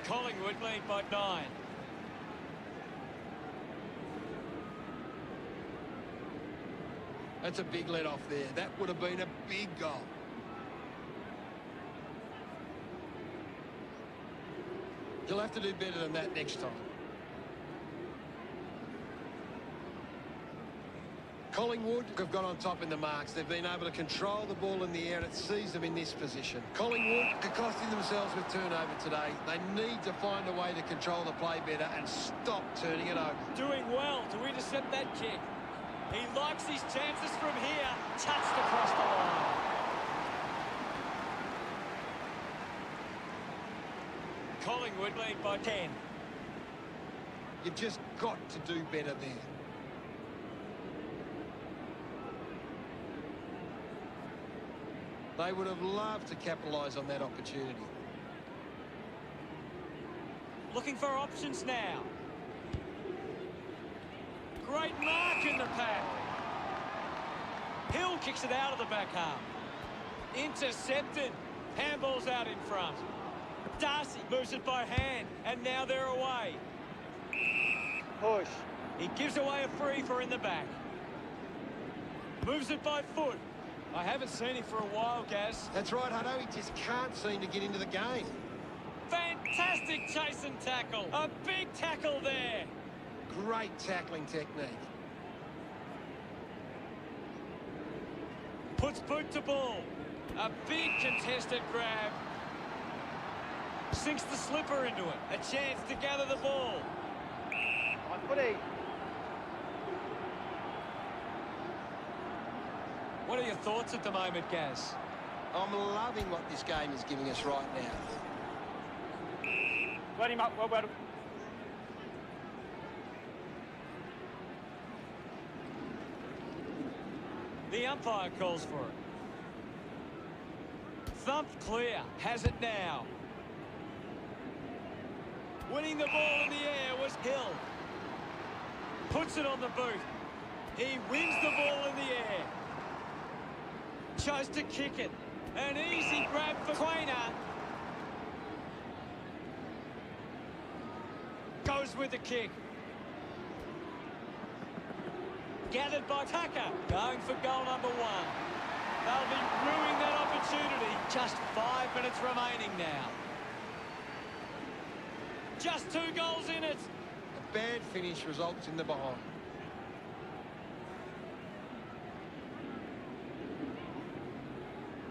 Collingwood lead by 9. That's a big let off there. That would have been a big goal. You'll have to do better than that next time. Collingwood have got on top in the marks. They've been able to control the ball in the air, and it sees them in this position. Collingwood are costing themselves with turnover today. They need to find a way to control the play better and stop turning it over. Doing well to intercept that kick. He likes his chances from here. Touched across the line. Collingwood lead by 10. You've just got to do better there. They would have loved to capitalise on that opportunity. Looking for options now. Great mark in the pack. Hill kicks it out of the back half. Intercepted. Handball's out in front. Darcy moves it by hand, and now they're away. Push. He gives away a free for in the back. Moves it by foot. I haven't seen him for a while, Gaz. That's right, Hutto. He just can't seem to get into the game. Fantastic chase and tackle. A big tackle there. Great tackling technique. Puts boot to ball. A big contested grab. Sinks the slipper into it. A chance to gather the ball. My footy. What are your thoughts at the moment, Gaz? I'm loving what this game is giving us right now. Let him up. Well, well. The umpire calls for it. Thumped clear. Has it now. Winning the ball in the air was Hill. Puts it on the boot. He wins the ball in the air. Chose to kick it. An easy grab for Quainer. Goes with the kick. Gathered by Tucker. Going for goal number 1. They'll be ruining that opportunity. Just 5 minutes remaining now. Just 2 goals in it. A bad finish results in the behind.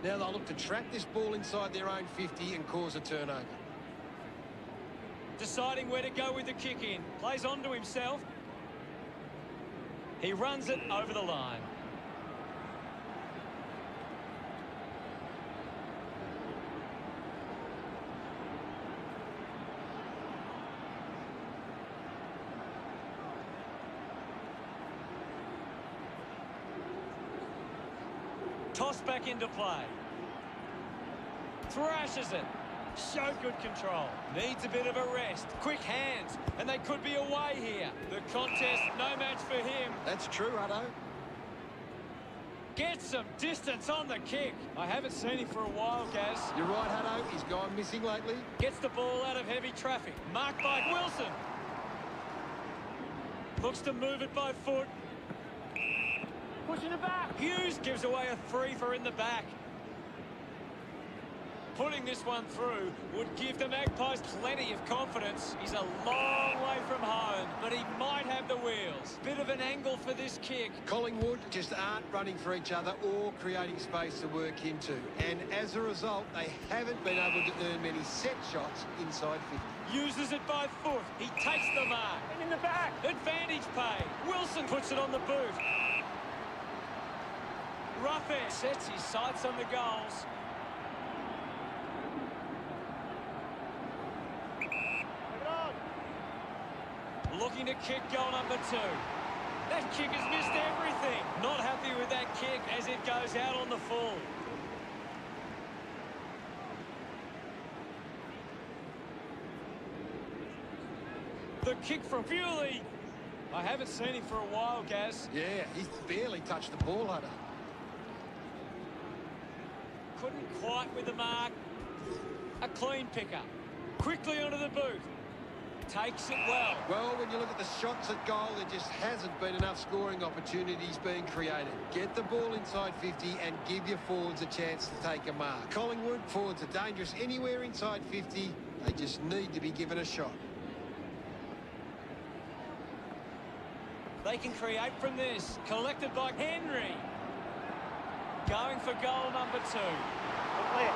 Now they'll look to track this ball inside their own 50 and cause a turnover. Deciding where to go with the kick in. Plays on to himself. He runs it over the line. Toss back into play. Thrashes it. Showed good control. Needs a bit of a rest. Quick hands. And they could be away here. The contest, no match for him. That's true, Hutto. Gets some distance on the kick. I haven't seen him for a while, Gaz. You're right, Hutto. He's gone missing lately. Gets the ball out of heavy traffic. Marked by Wilson. Looks to move it by foot. Pushing it back. Hughes gives away a free for in the back. Putting this one through would give the Magpies plenty of confidence. He's a long way from home, but he might have the wheels. Bit of an angle for this kick. Collingwood just aren't running for each other or creating space to work into. And as a result, they haven't been able to earn many set shots inside 50. Uses it by foot. He takes the mark. And in the back. Advantage pay. Wilson puts it on the boot. Roughhead sets his sights on the goals. Looking to kick goal number 2. That kick has missed everything. Not happy with that kick as it goes out on the full. The kick from Bewley. I haven't seen him for a while, Gaz. Yeah, he's barely touched the ball, Hutto. Couldn't quite with the mark. A clean picker. Quickly onto the boot. Takes it well. Well, when you look at the shots at goal, there just hasn't been enough scoring opportunities being created. Get the ball inside 50 and give your forwards a chance to take a mark. Collingwood, forwards are dangerous anywhere inside 50. They just need to be given a shot. They can create from this. Collected by Henry. Going for goal number 2. Clear.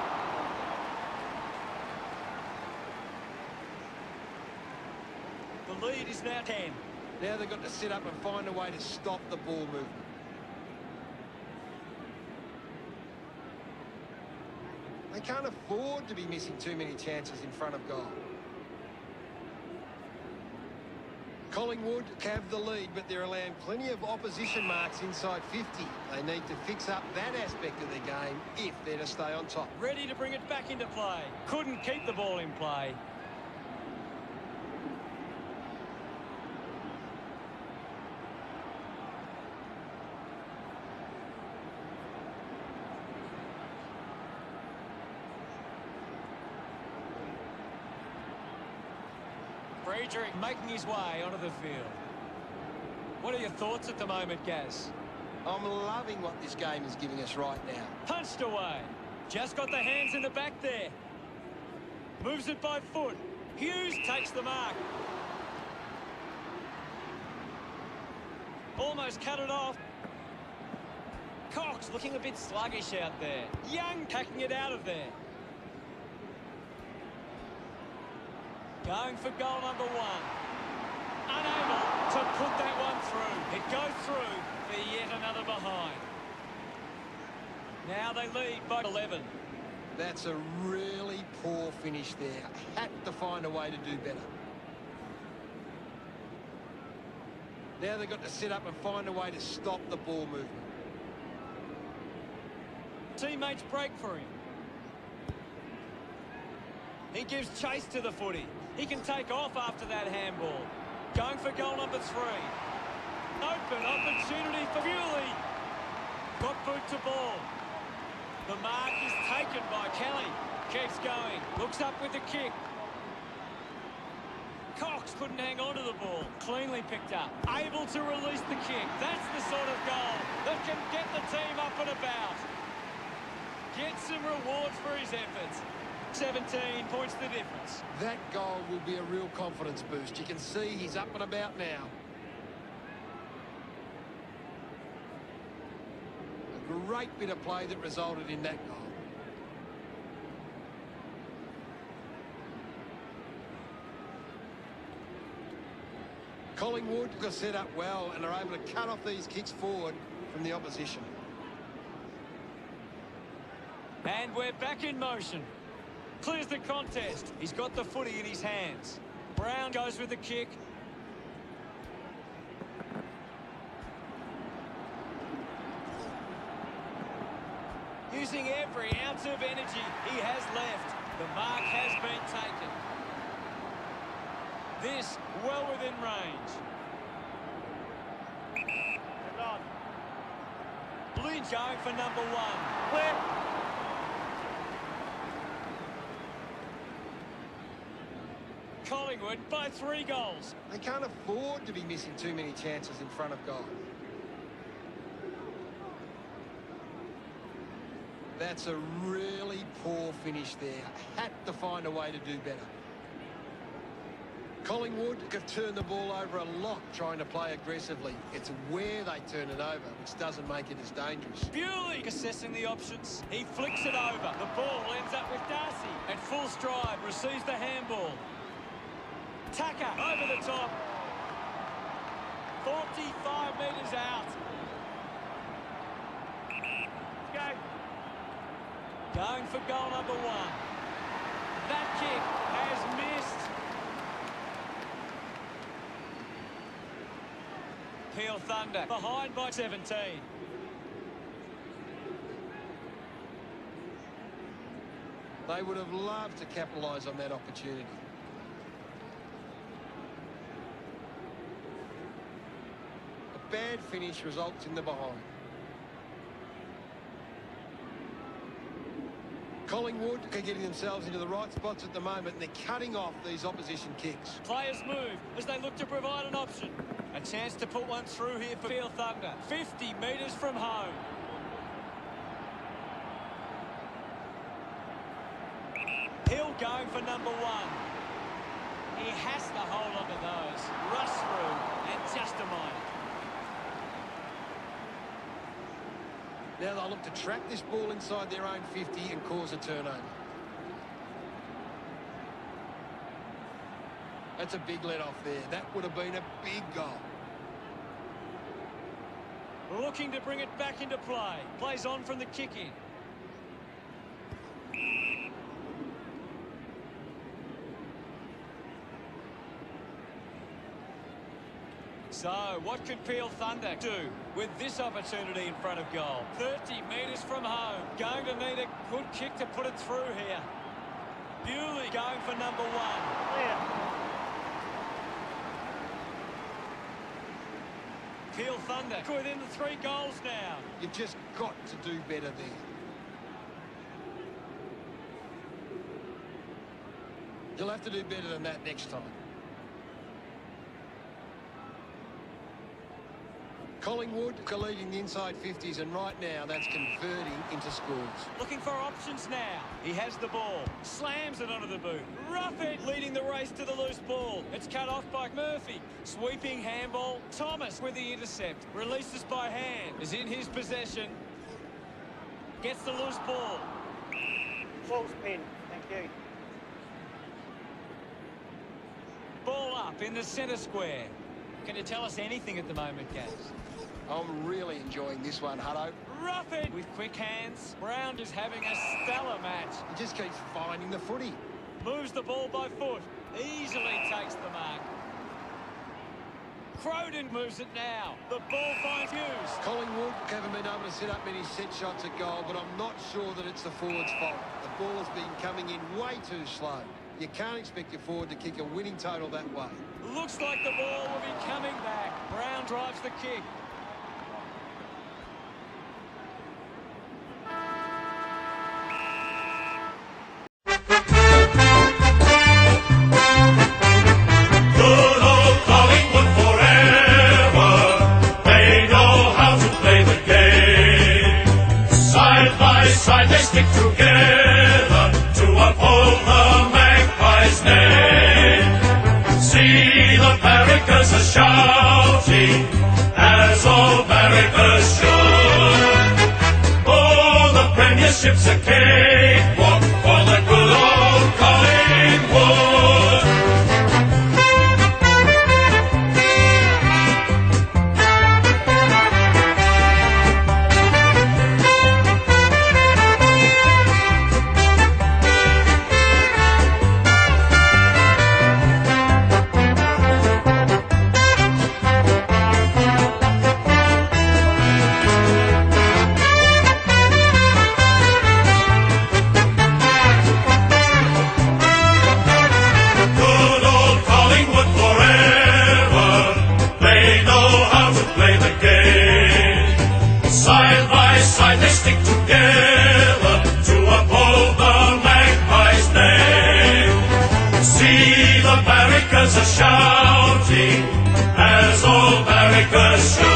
The lead is now 10. Now they've got to sit up and find a way to stop the ball movement. They can't afford to be missing too many chances in front of goal. Collingwood have the lead, but they're allowing plenty of opposition marks inside 50. They need to fix up that aspect of their game if they're to stay on top. Ready to bring it back into play. Couldn't keep the ball in play. Friedrich making his way onto the field. What are your thoughts at the moment, Gaz? I'm loving what this game is giving us right now. Punched away. Just got the hands in the back there. Moves it by foot. Hughes takes the mark. Almost cut it off. Cox looking a bit sluggish out there. Young taking it out of there. Going for goal number 1. Unable to put that one through. It goes through for yet another behind. Now they lead by 11. That's a really poor finish there. Had to find a way to do better. Now they've got to sit up and find a way to stop the ball movement. Teammates break for him. He gives chase to the footy. He can take off after that handball. Going for goal number 3. Open opportunity for Bewley. Got boot to ball. The mark is taken by Kelly. Keeps going. Looks up with the kick. Cox couldn't hang on to the ball. Cleanly picked up. Able to release the kick. That's the sort of goal that can get the team up and about. Get some rewards for his efforts. 17 points the difference. That goal will be a real confidence boost. You can see he's up and about now. A great bit of play that resulted in that goal. Collingwood got set up well and are able to cut off these kicks forward from the opposition. And we're back in motion. Clears the contest. He's got the footy in his hands. Brown goes with the kick. Using every ounce of energy he has left. The mark has been taken. This well within range. Hold on. Lynch going for number 1. Clear. Collingwood by 3 goals. They can't afford to be missing too many chances in front of goal. That's a really poor finish there. Had to find a way to do better. Collingwood have turned the ball over a lot trying to play aggressively. It's where they turn it over, which doesn't make it as dangerous. Bewley assessing the options. He flicks it over. The ball ends up with Darcy. At full stride, receives the handball. Tucker over the top. 45 metres out. Let's go. Going for goal number 1. That kick has missed. Peel Thunder behind by 17. They would have loved to capitalise on that opportunity. A bad finish results in the behind. Collingwood are getting themselves into the right spots at the moment, and they're cutting off these opposition kicks. Players move as they look to provide an option. A chance to put one through here for Field Thunder. 50 metres from home. Hill going for number 1. He has to hold on to those. Rush through and just a mine. Now they'll look to track this ball inside their own 50 and cause a turnover. That's a big let-off there. That would have been a big goal. Looking to bring it back into play. Plays on from the kick-in. So, what could Peel Thunder do with this opportunity in front of goal? 30 metres from home. Going to need a good kick to put it through here. Bewley going for number 1. Clear. Peel Thunder within the 3 goals now. You've just got to do better there. You'll have to do better than that next time. Collingwood are leading the inside 50s, and right now that's converting into scores. Looking for options now. He has the ball. Slams it onto the boot. Rough it, leading the race to the loose ball. It's cut off by Murphy. Sweeping handball. Thomas with the intercept. Releases by hand. Is in his possession. Gets the loose ball. Full spin. Thank you. Ball up in the centre square. Can you tell us anything at the moment, Gaz? I'm really enjoying this one, Hutto. Rough it with quick hands. Brown is having a stellar match. He just keeps finding the footy. Moves the ball by foot. Easily takes the mark. Croden moves it now. The ball finds use. Collingwood haven't been able to set up many set shots at goal, but I'm not sure that it's the forward's fault. The ball has been coming in way too slow. You can't expect your forward to kick a winning total that way. Looks like the ball will be coming back. Brown drives the kick. Good old Collingwood forever. They know how to play the game. Side by side they stick together to uphold the Magpies' name. See the barricades are shouting as all barricades should. Oh, the premiership's a cakewalk for the good old Collingwood. Good old Collingwood forever. They know how to play the game. Side by side they stick together to uphold the Magpies' name. See the barricades are shouting as all barricades should.